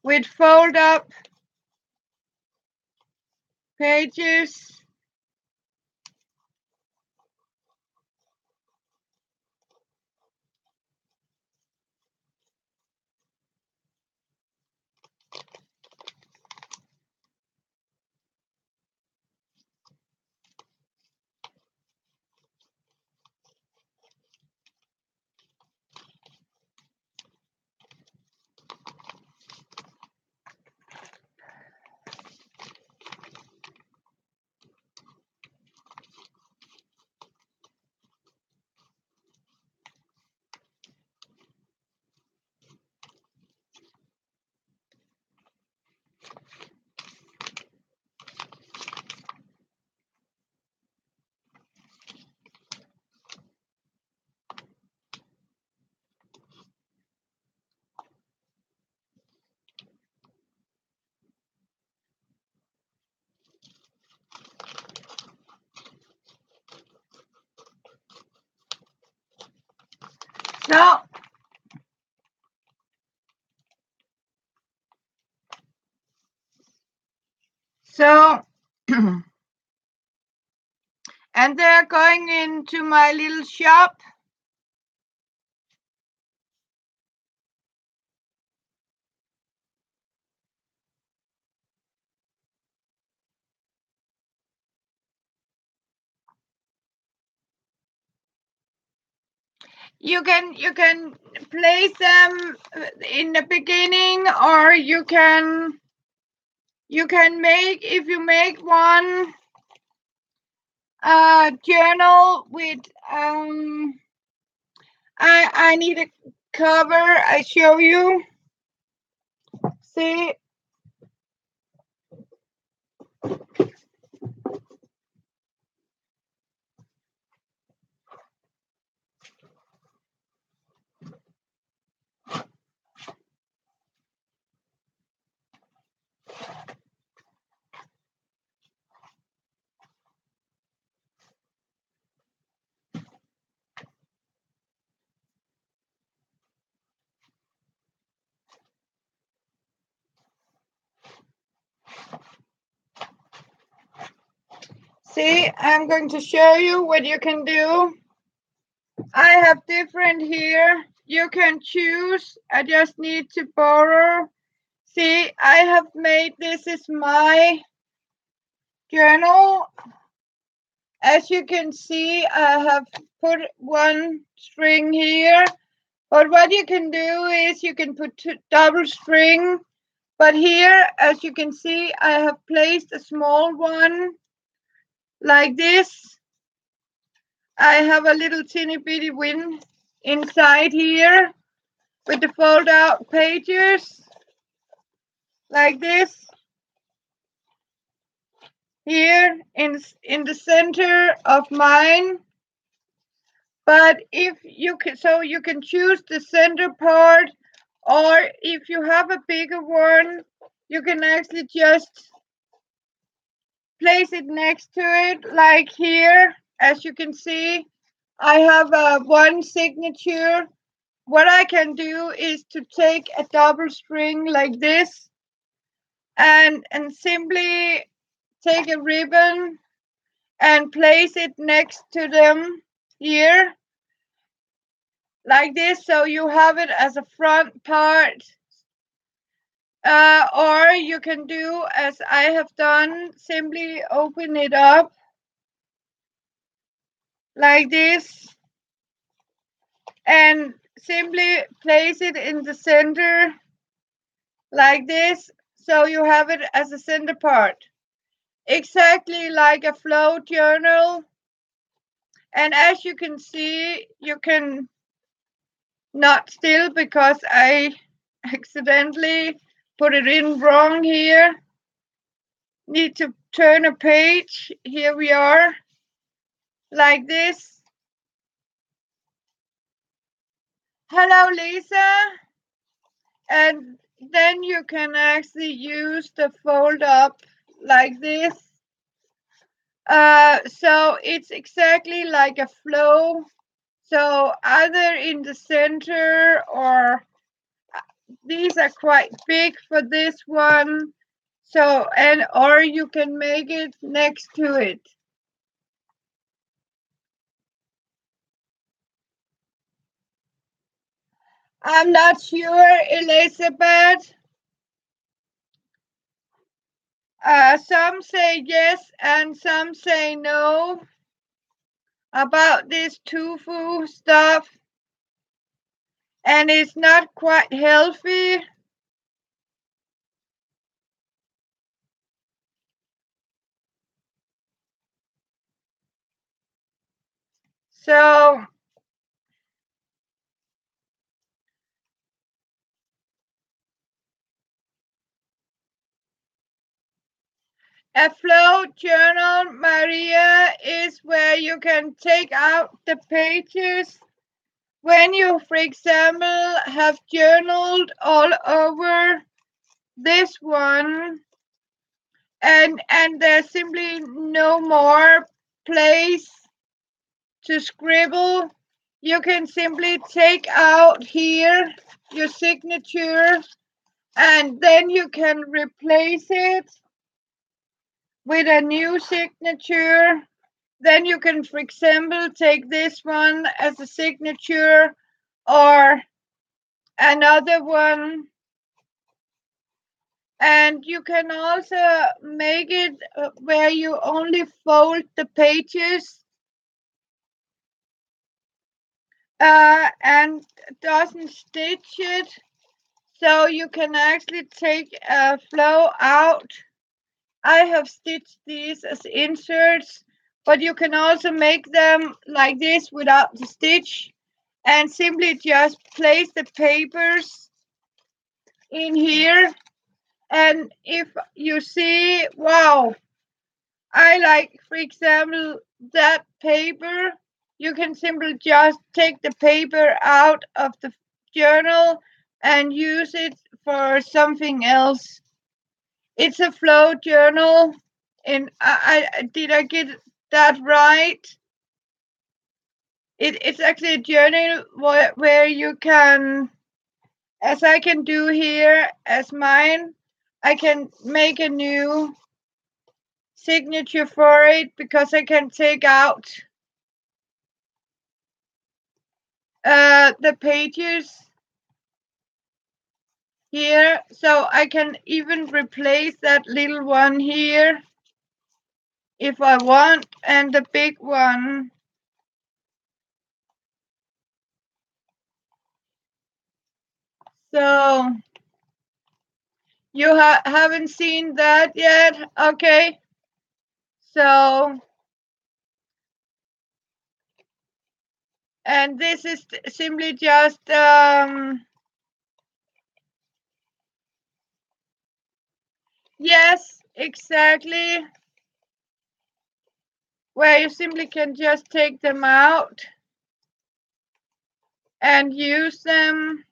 [SPEAKER 1] with fold up pages. So and they're going into my little shop. You can place them in the beginning, or you can make, if you make one journal with I need a cover. I show you. See, I'm going to show you what you can do. I have different here. You can choose. I just need to borrow. See, I have made, this is my journal. As you can see, I have put one string here. But what you can do is you can put double string. But here, as you can see, I have placed a small one like this. I have a little teeny bitty wing inside here with the fold out pages like this. Here in the center of mine. But if you can, so you can choose the center part, or if you have a bigger one, you can actually just place it next to it, like here. As you can see, I have one signature. What I can do is to take a double string like this and simply take a ribbon and place it next to them here like this, so you have it as a front part. Or you can do as I have done, simply open it up like this and simply place it in the center like this, so you have it as a center part, exactly like a flow journal. And as you can see, you can not still, because I accidentally put it in wrong here. Need to turn a page. Here we are, like this. Hello, Lisa. And then you can actually use the fold up like this. So it's exactly like a flow. So either in the center, or these are quite big for this one. So, and or you can make it next to it. I'm not sure, Elizabeth. Some say yes and some say no about this tofu stuff, and it's not quite healthy. So a flow journal, Maria, is where you can take out the pages when you, for example, have journaled all over this one, and there's simply no more place to scribble. You can simply take out here your signature, and then you can replace it with a new signature. Then you can, for example, take this one as a signature, or another one. And you can also make it where you only fold the pages and doesn't stitch it. So you can actually take a flow out. I have stitched these as inserts, but you can also make them like this without the stitch, and simply just place the papers in here. And if you see, wow, I like, for example, that paper, you can simply just take the paper out of the journal and use it for something else. It's a flow journal, and I did I get that right? It's actually a journal where you can, as I can do here as mine, I can make a new signature for it, because I can take out the pages here, so I can even replace that little one here if I want, and the big one. So you haven't seen that yet? Okay. So, and this is simply just yes, exactly, where you simply can just take them out and use them.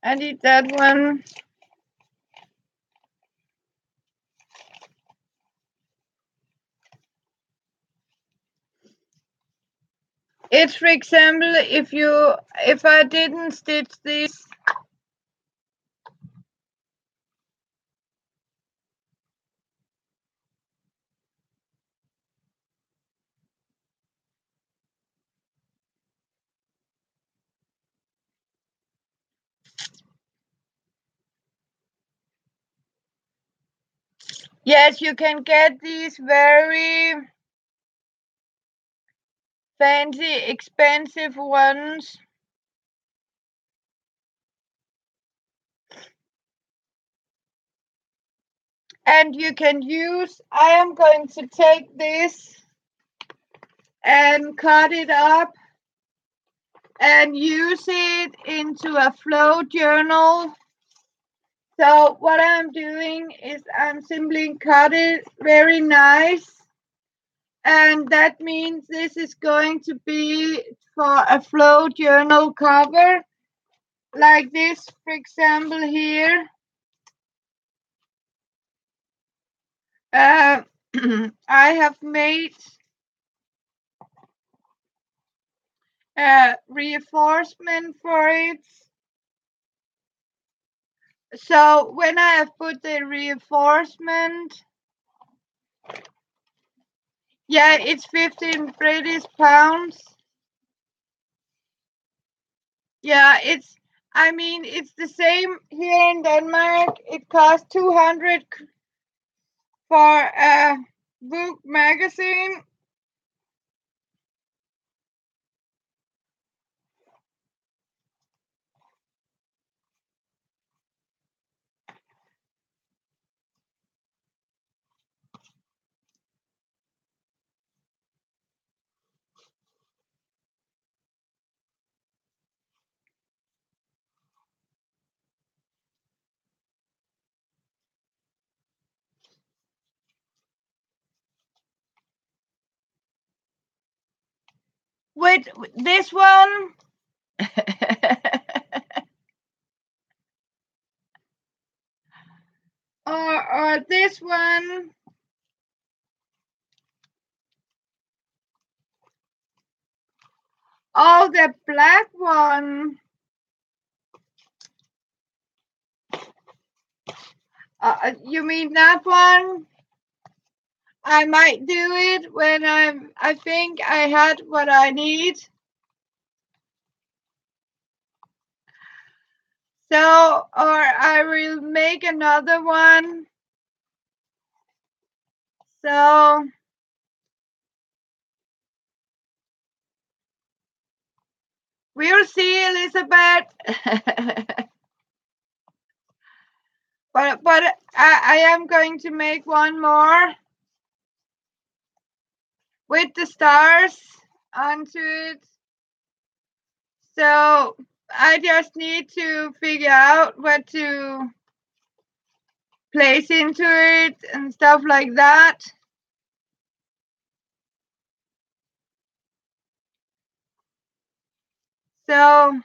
[SPEAKER 1] I need that one. It's, for example, if I didn't stitch this, Yes, you can get these very fancy, expensive ones. And you can use, I am going to take this and cut it up and use it into a flow journal. So what I'm doing is I'm simply cut it very nice. And that means this is going to be for a flow journal cover. Like this, for example, here. I have made a reinforcement for it. So when I have put the reinforcement, yeah, it's 15 British pounds. Yeah, it's the same here in Denmark. It costs 200 for a book magazine. With this one, or this one. Oh, the black one. You mean that one? I might do it when I think I had what I need. So, or I will make another one. So, we'll see, Elizabeth. but I am going to make one more with the stars onto it. So I just need to figure out what to place into it and stuff like that. So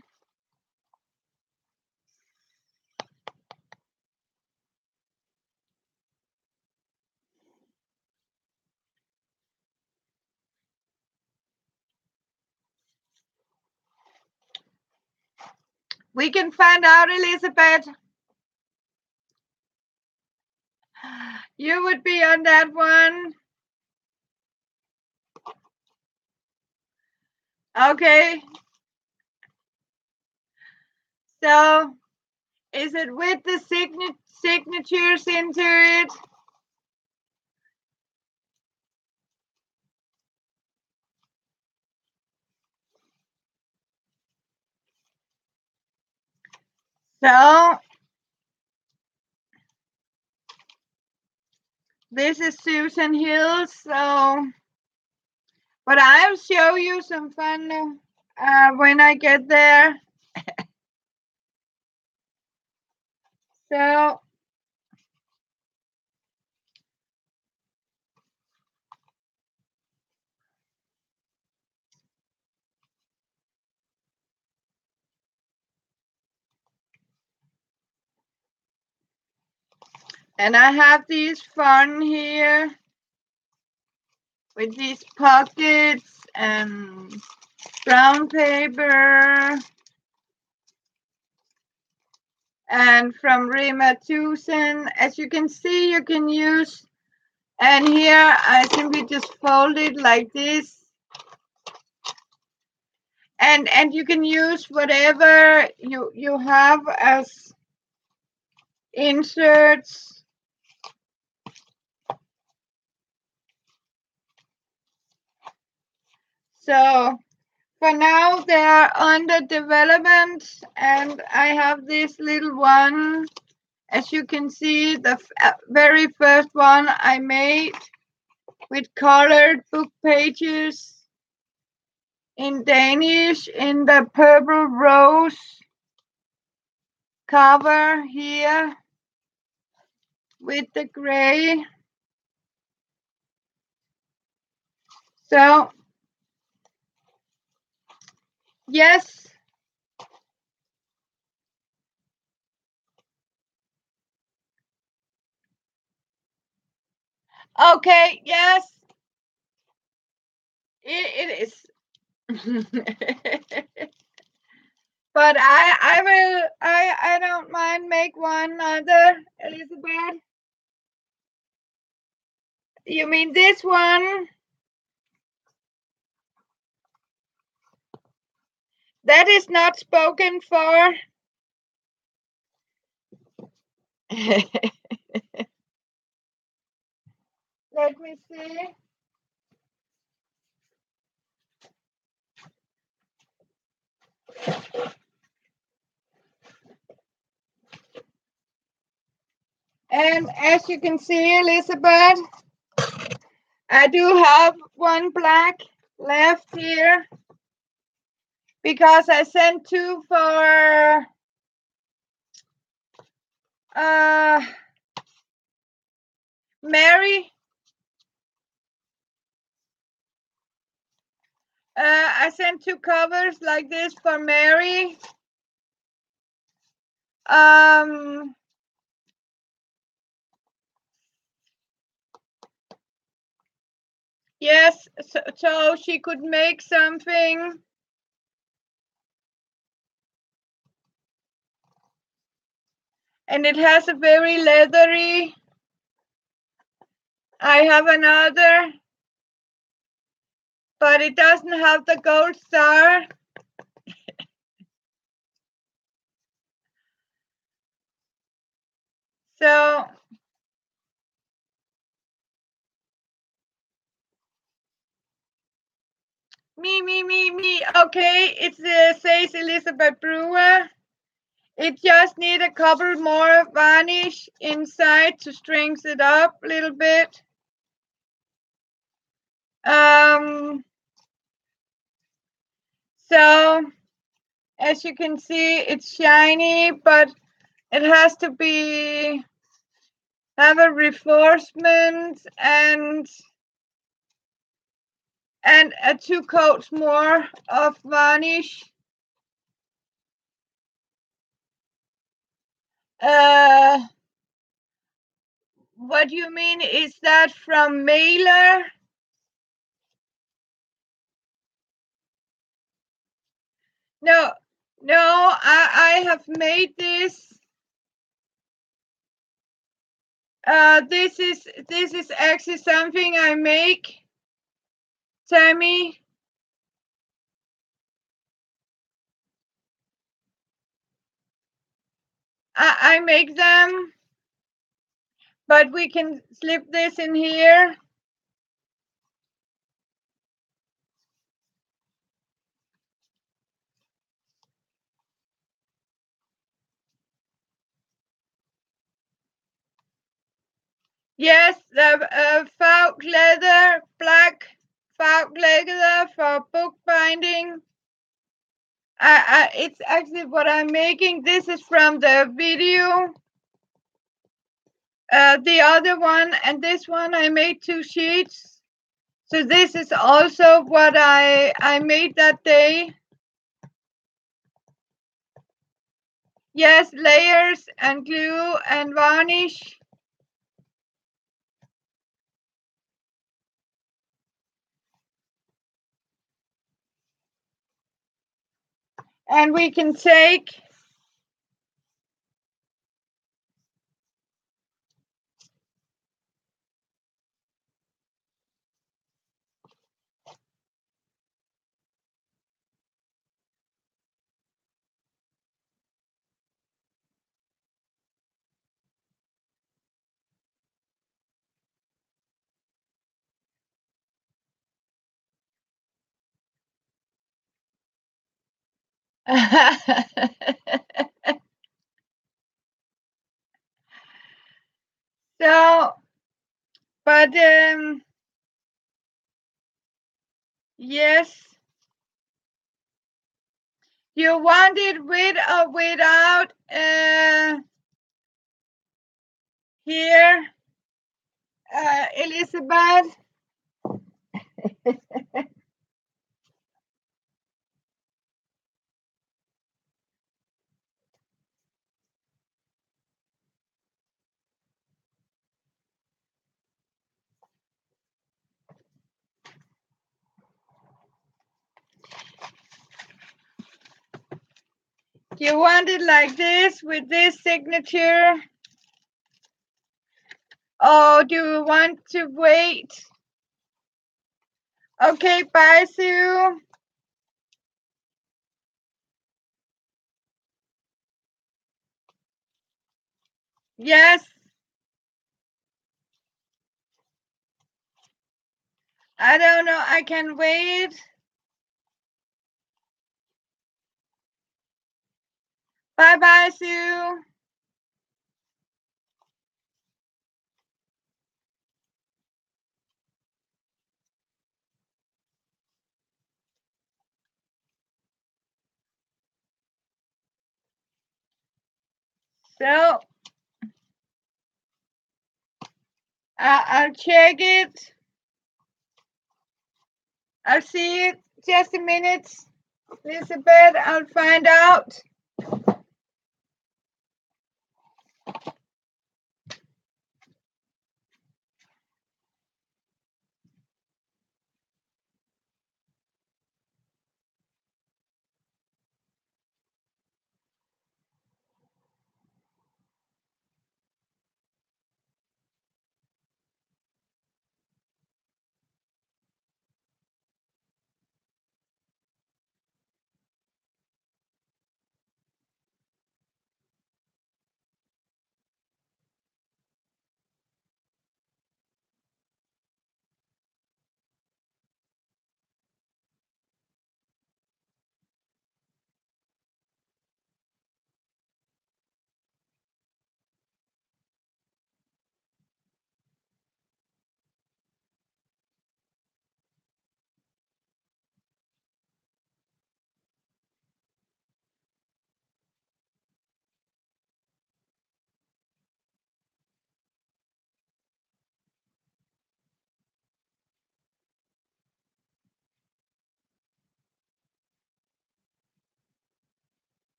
[SPEAKER 1] we can find out, Elizabeth. You would be on that one. Okay. So is it with the signatures into it? So this is Susan Hill. So, but I'll show you some fun when I get there. So and I have these fun here with these pockets and brown paper and from Rema 1000. As you can see, you can use, and here I simply just fold it like this. And you can use whatever you have as inserts. So for now they are under development, and I have this little one. As you can see, the very first one I made with colored book pages in Danish in the purple rose cover here with the gray. So yes, okay, yes, it is. But I will I don't mind make one other, Elizabeth. You mean this one? That is not spoken for. Let me see. And as you can see, Elizabeth, I do have one black left here because I sent two for Mary. I sent two covers like this for Mary. Yes, so she could make something. And it has a very leathery. I have another, but it doesn't have the gold star. So me. Okay, it says Elizabeth Brewer. It just need a couple more varnish inside to strengthen it up a little bit. So as you can see, it's shiny, but it has to be have a reinforcement and two coats more of varnish. What do you mean? Is that from mailer? No, I have made this. This is actually something I make, Tammy. I make them, but we can slip this in here. Yes, the faux leather, black faux leather for bookbinding. It's actually what I'm making. This is from the video. The other one and this one, I made two sheets. So this is also what I made that day. Yes, layers and glue and varnish. And we can take So, but yes, you want it with or without here, Elizabeth? You want it like this with this signature? Or do you want to wait? Okay, bye, Sue. Yes, I don't know. I can wait. Bye bye, Sue. So I'll check it. I'll see it. Just a minute, Elizabeth. I'll find out.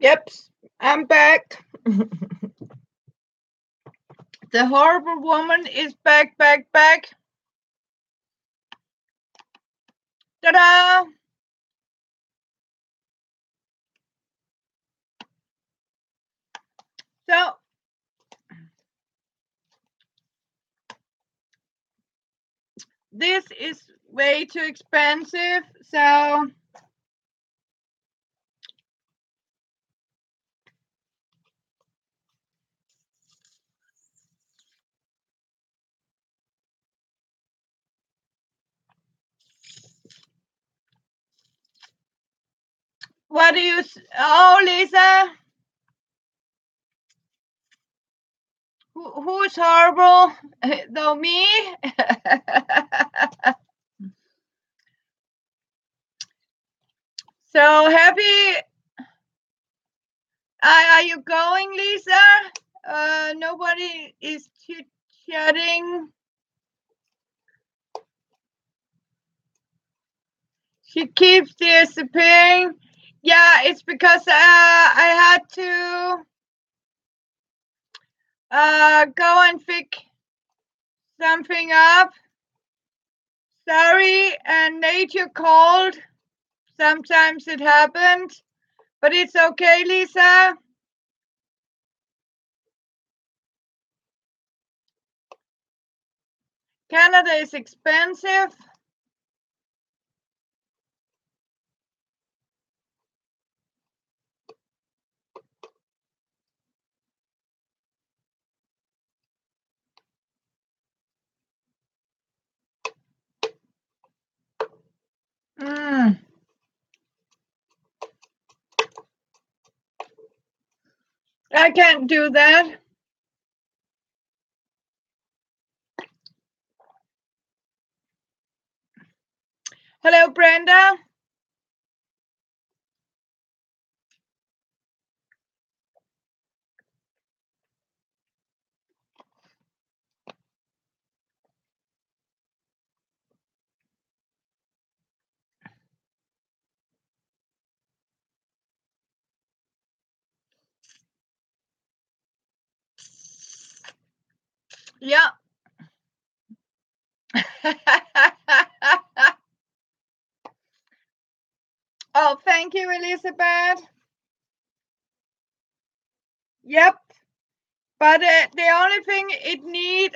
[SPEAKER 1] Yep, I'm back. The horrible woman is back. Ta-da! So, this is way too expensive. So, what do you? Oh, Lisa, who's horrible? Though me. So happy. Are you going, Lisa? Nobody is chatting. She keeps disappearing. Yeah, it's because I had to go and fix something up. Sorry, and nature called. Sometimes it happens, but it's okay, Lisa. Canada is expensive. Mm. I can't do that. Hello, Brenda. Yeah. Oh, thank you, Elizabeth. Yep. But the only thing it need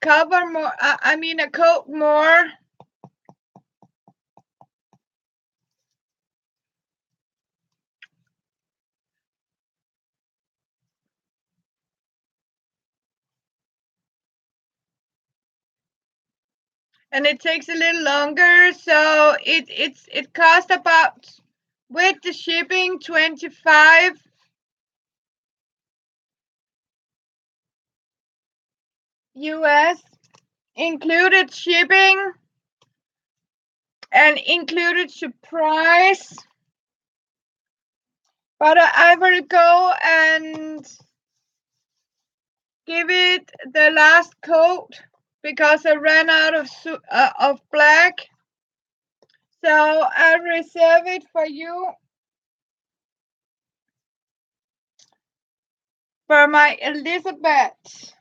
[SPEAKER 1] cover more. I mean a coat more. And it takes a little longer, so it costs about, with the shipping, 25 US, included shipping and included surprise. But I will go and give it the last coat because I ran out of black. So I'll reserve it for you, for my Elizabeth.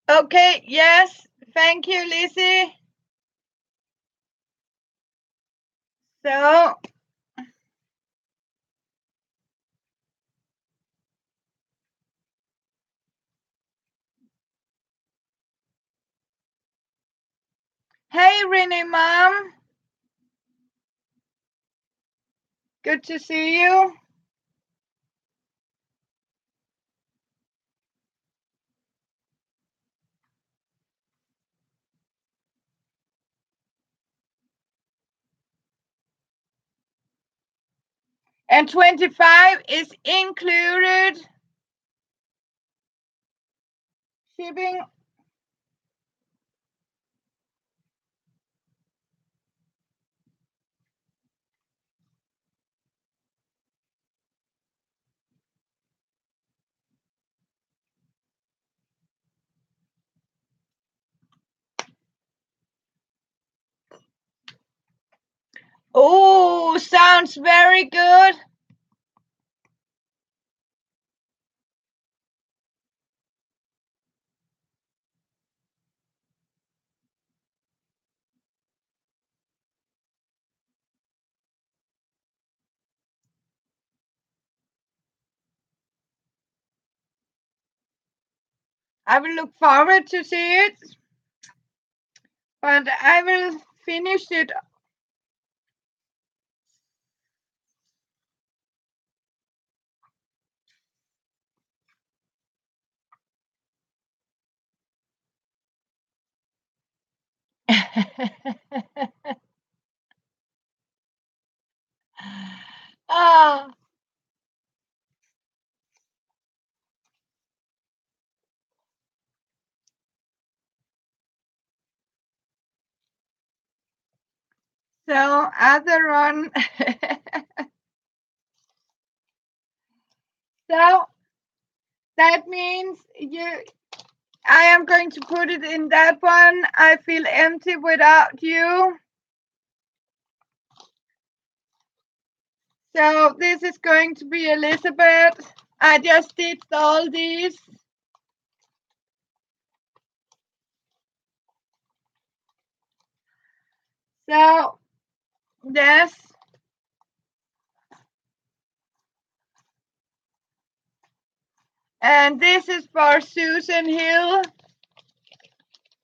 [SPEAKER 1] Okay, yes. Thank you, Lizzie. So, hey, Renee Mom. Good to see you. And 25 is included shipping. Oh, sounds very good. I will look forward to see it, but I will finish it. Ah, so other one. So that means I am going to put it in that one. I feel empty without you. So this is going to be Elizabeth. I just did all these. So yes. And this is for Susan Hill.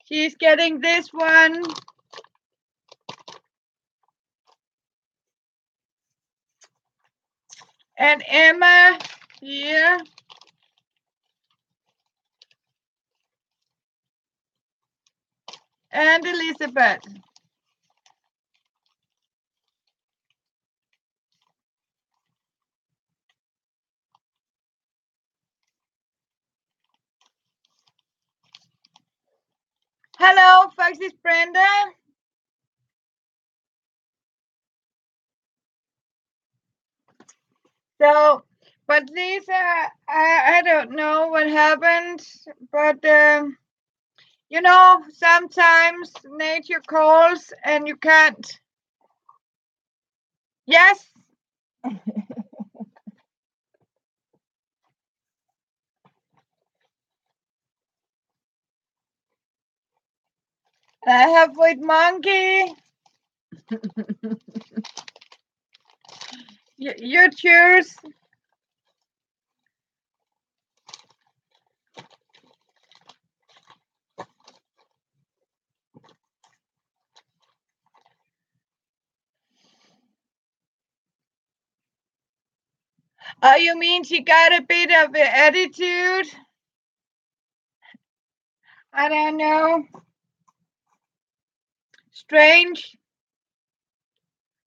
[SPEAKER 1] She's getting this one. And Emma here. And Elizabeth. Hello, Foxy's Brenda. So, but Lisa, I don't know what happened, but sometimes nature calls and you can't. Yes. I have with monkey. You choose. Oh, you mean she got a bit of an attitude? I don't know. Strange.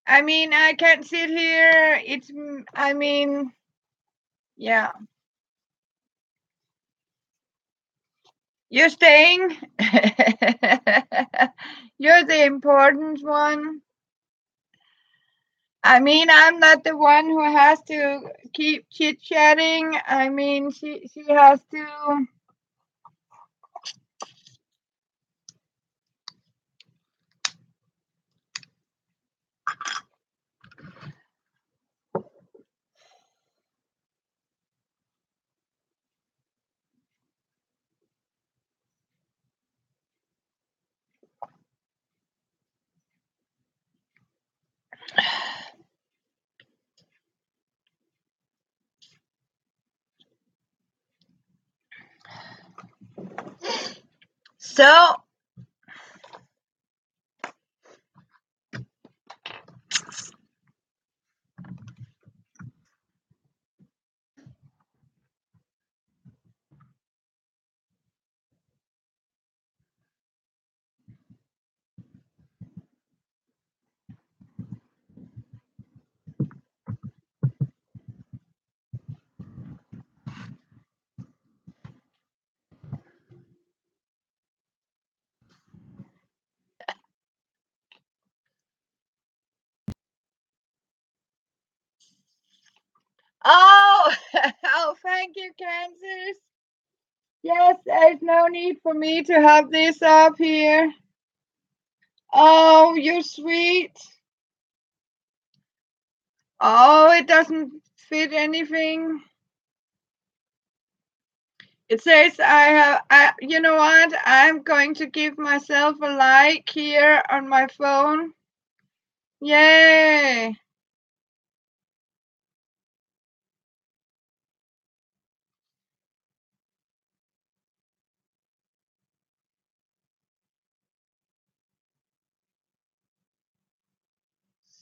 [SPEAKER 1] I mean, I can't sit here. Yeah. You're staying? You're the important one. I mean, I'm not the one who has to keep chit-chatting. I mean, she has to. So, oh, oh, thank you, Kansas. Yes, there's no need for me to have this up here. Oh, you're sweet. Oh, it doesn't fit anything. It says you know what? I'm going to give myself a like here on my phone. Yay!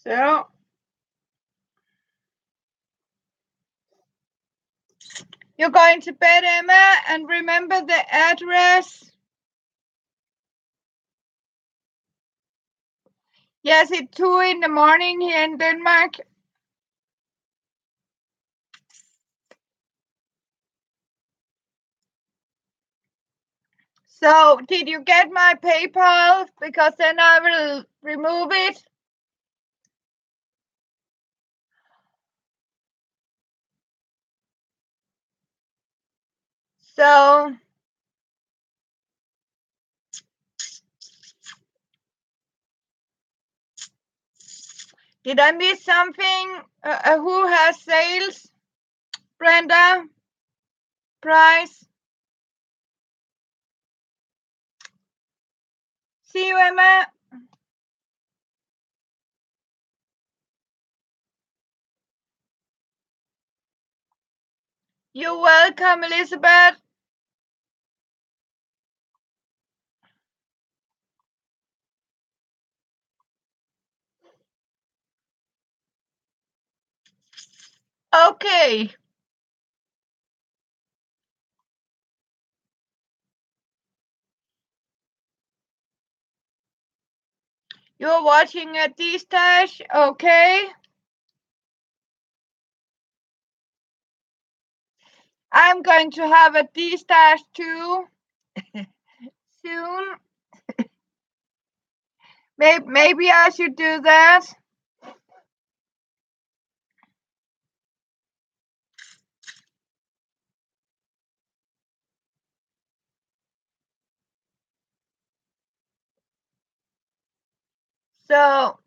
[SPEAKER 1] So, you're going to bed, Emma, and remember the address. Yes, it's 2 in the morning here in Denmark. So, did you get my PayPal? Because then I will remove it. So, did I miss something? Who has sales? Brenda? Price? See you, Emma. You're welcome, Elizabeth. Okay. You're watching a D-stash, okay? I'm going to have a D-stash too soon. Maybe I should do that. So,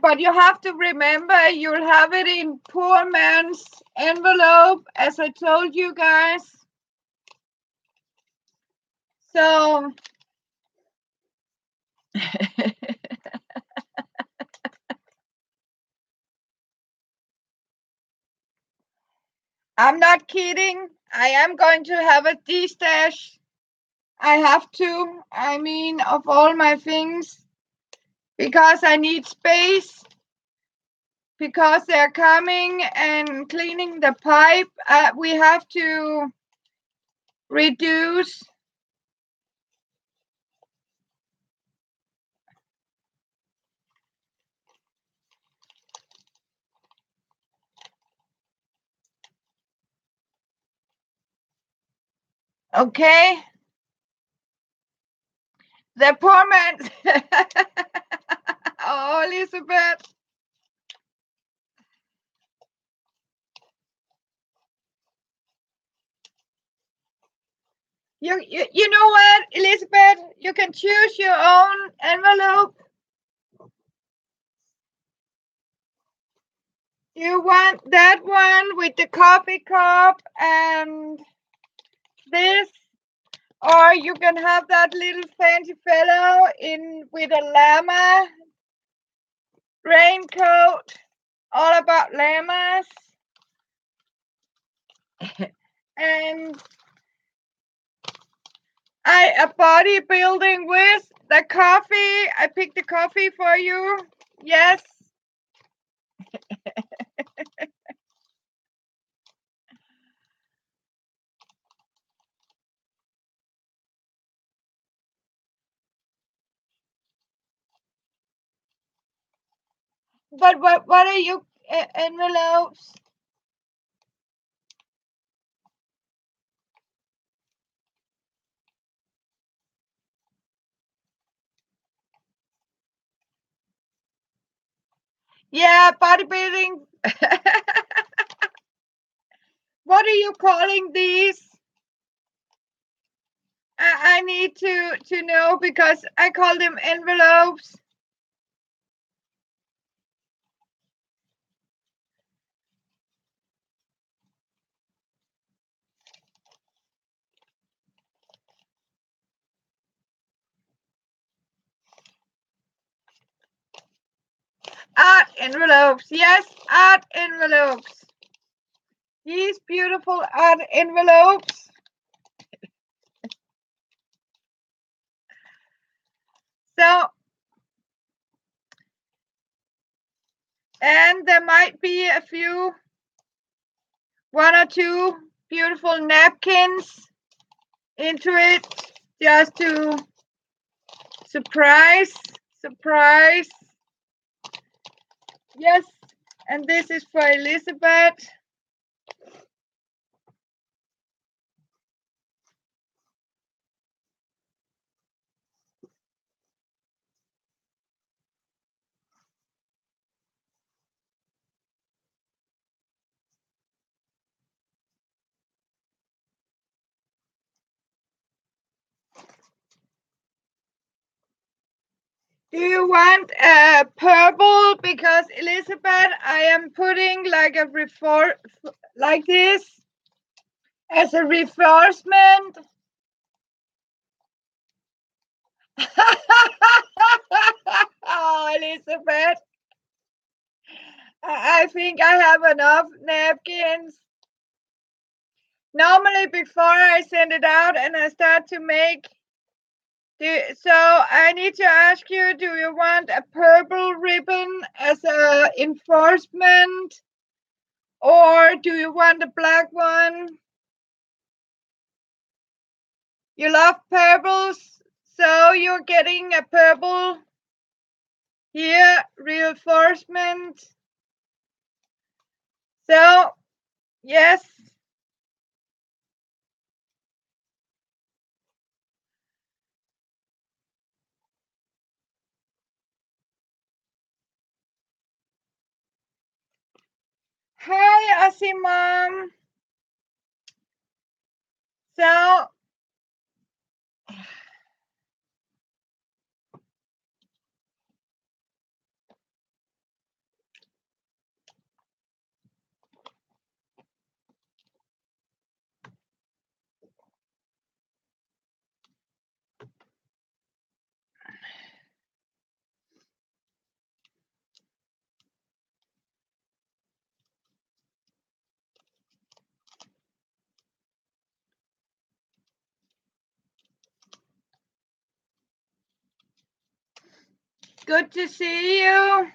[SPEAKER 1] but you have to remember you'll have it in poor man's envelope, as I told you guys. So, I'm not kidding. I am going to have a D-stash. I have to. I mean, of all my things, because I need space. Because they're coming and cleaning the pipe, we have to reduce. Okay, the poor man. Oh, Elizabeth, you know what, Elizabeth, you can choose your own envelope. You want that one with the coffee cup and this, or you can have that little fancy fellow in with a llama raincoat, all about llamas. And a bodybuilding with the coffee. I picked the coffee for you. Yes. But what are you envelopes? Yeah, bodybuilding. What are you calling these? I need to know because I call them envelopes. Art envelopes. Yes, art envelopes. These beautiful art envelopes. So, and there might be a few, one or two beautiful napkins into it just to surprise. Yes, and this is for Elizabeth. Do you want a purple? Because Elizabeth, I am putting like a like this as a reinforcement. Oh, Elizabeth, I think I have enough napkins. Normally, before I send it out and I start to make, so I need to ask you, do you want a purple ribbon as a enforcement, or do you want a black one? You love purples, so you're getting a purple here, reinforcement. So, yes. Hi, Asimam. So, good to see you.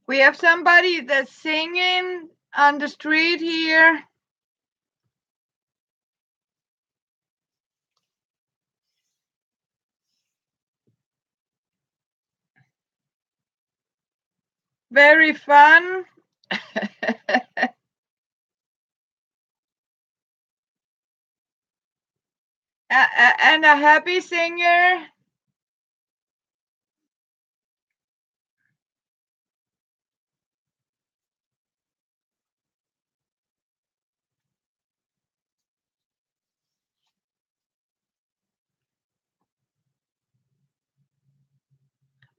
[SPEAKER 1] We have somebody that's singing on the street here. Very fun. And a happy singer.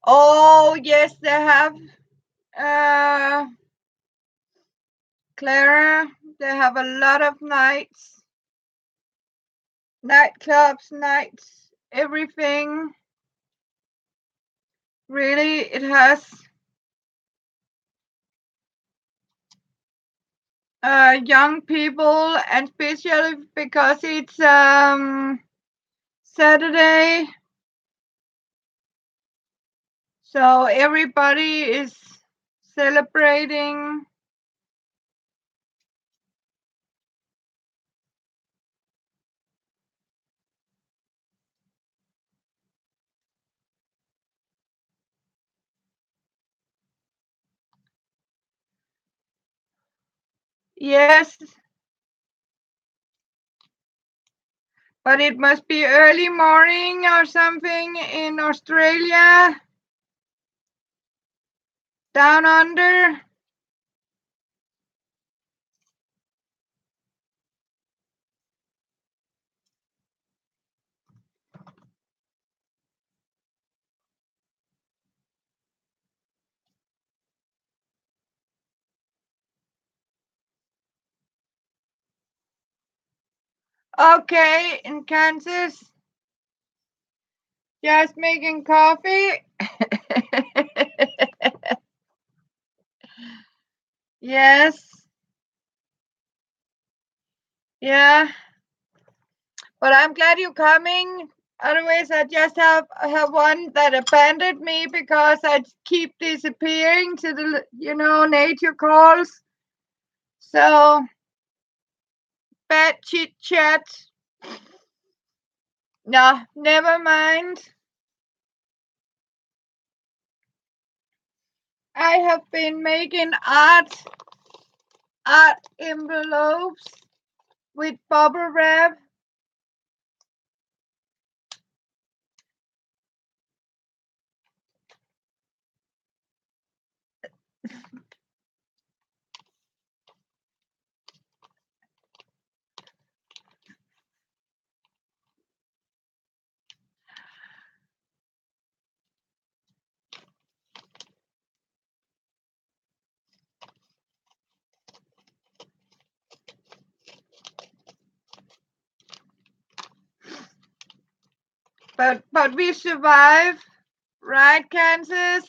[SPEAKER 1] Oh, yes, they have. Clara, they have a lot of nights, nightclubs, nights, everything. Really, it has. young people, and especially because it's Saturday, so everybody is celebrating. Yes, but it must be early morning or something in Australia, down under. Okay, in Kansas, just making coffee. Yes, yeah, but I'm glad you're coming. Otherwise, I just have one that abandoned me because I keep disappearing to the nature calls. So bad chit chat. No, never mind. I have been making art envelopes with bubble wrap. But we survive, right, Kansas?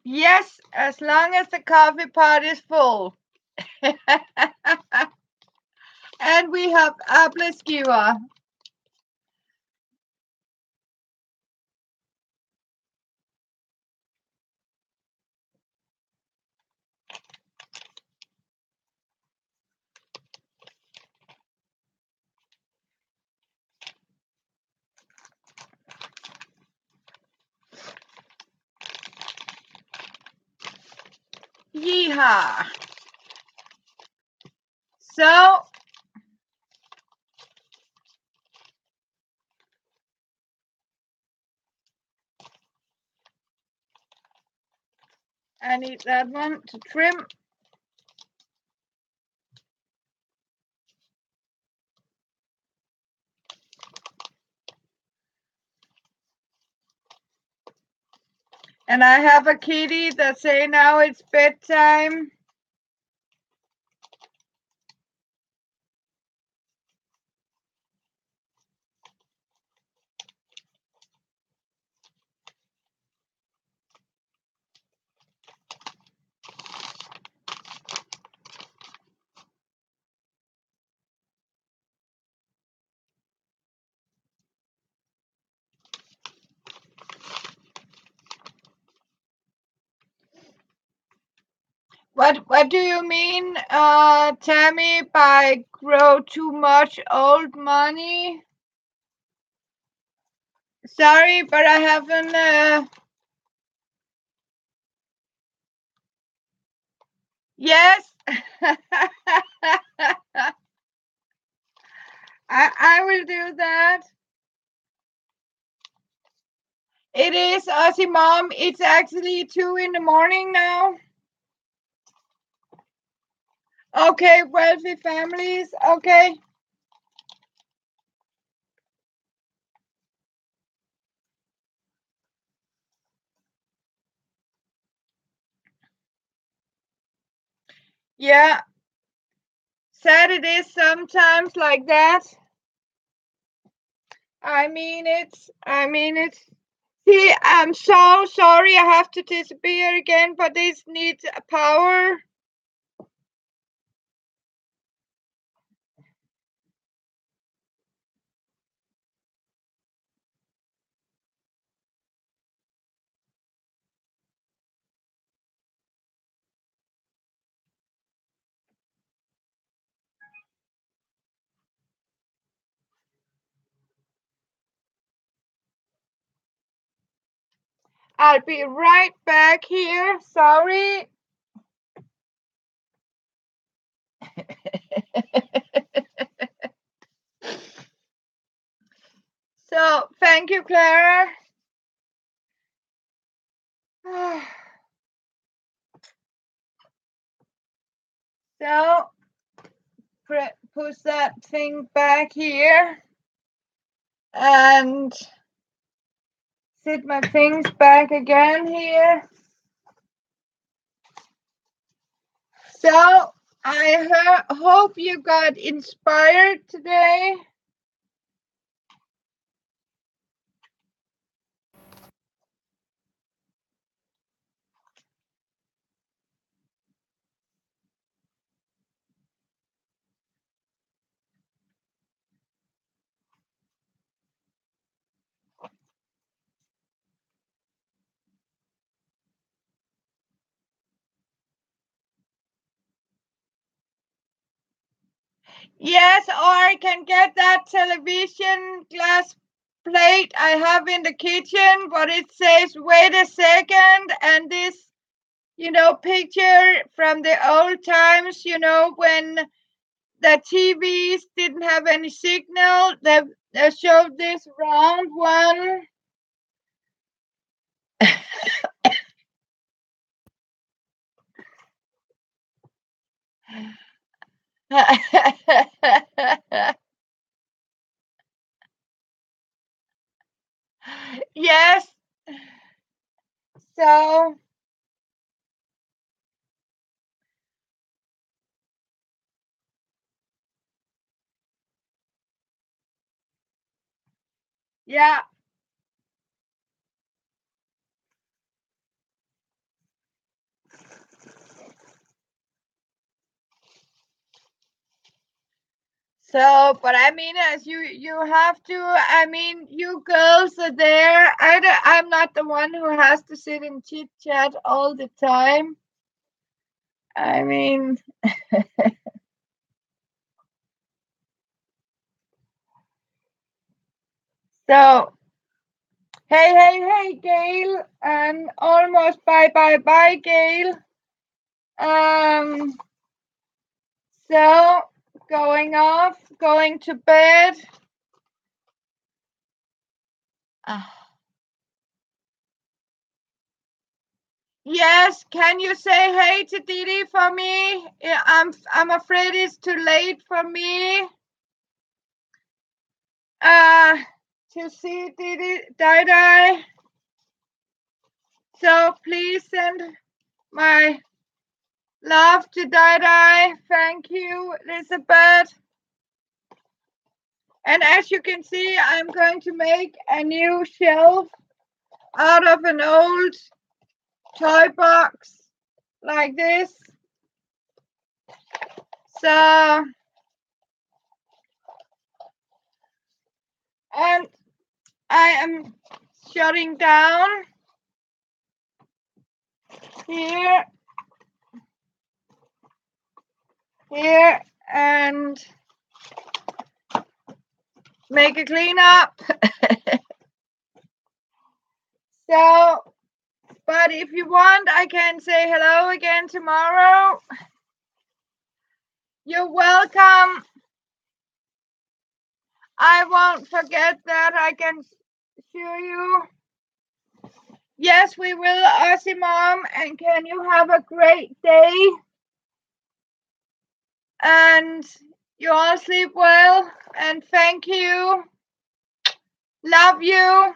[SPEAKER 1] Yes, as long as the coffee pot is full. And we have apple skewer. Yeehaw. So, I need that one to trim. And I have a kitty that say now it's bedtime. What do you mean, Tammy, by grow too much old money? Sorry, but I haven't. Yes, I will do that. It is, Aussie Mom. It's actually 2 in the morning now. Okay, wealthy families. Okay. Yeah. Saturdays sometimes like that. I mean it. I mean it. See, I'm so sorry I have to disappear again, but this needs power. I'll be right back here. Sorry. So, thank you, Clara. So, push that thing back here and sit my things back again here. So, I hope you got inspired today. Yes, or I can get that television glass plate I have in the kitchen, but it says, wait a second, and this, picture from the old times, when the TVs didn't have any signal, they showed this round one. Yes, so yeah. So, but I mean, as you have to. I mean, you girls are there. I'm not the one who has to sit and chit chat all the time. I mean, so hey, Gail, and almost bye, Gail. Um, so going to bed. Ah. Yes, can you say hey to Didi for me? Yeah, I'm afraid it's too late for me. Uh, to see Didi Dai. So please send my love to Dai. Thank you, Elizabeth. And as you can see, I'm going to make a new shelf out of an old toy box like this. So, and I am shutting down here, here, and make a cleanup. So, but if you want, I can say hello again tomorrow. You're welcome. I won't forget that. I can assure you. Yes, we will, Aussie Mom. And can you have a great day? and you all sleep well. And thank you. Love you.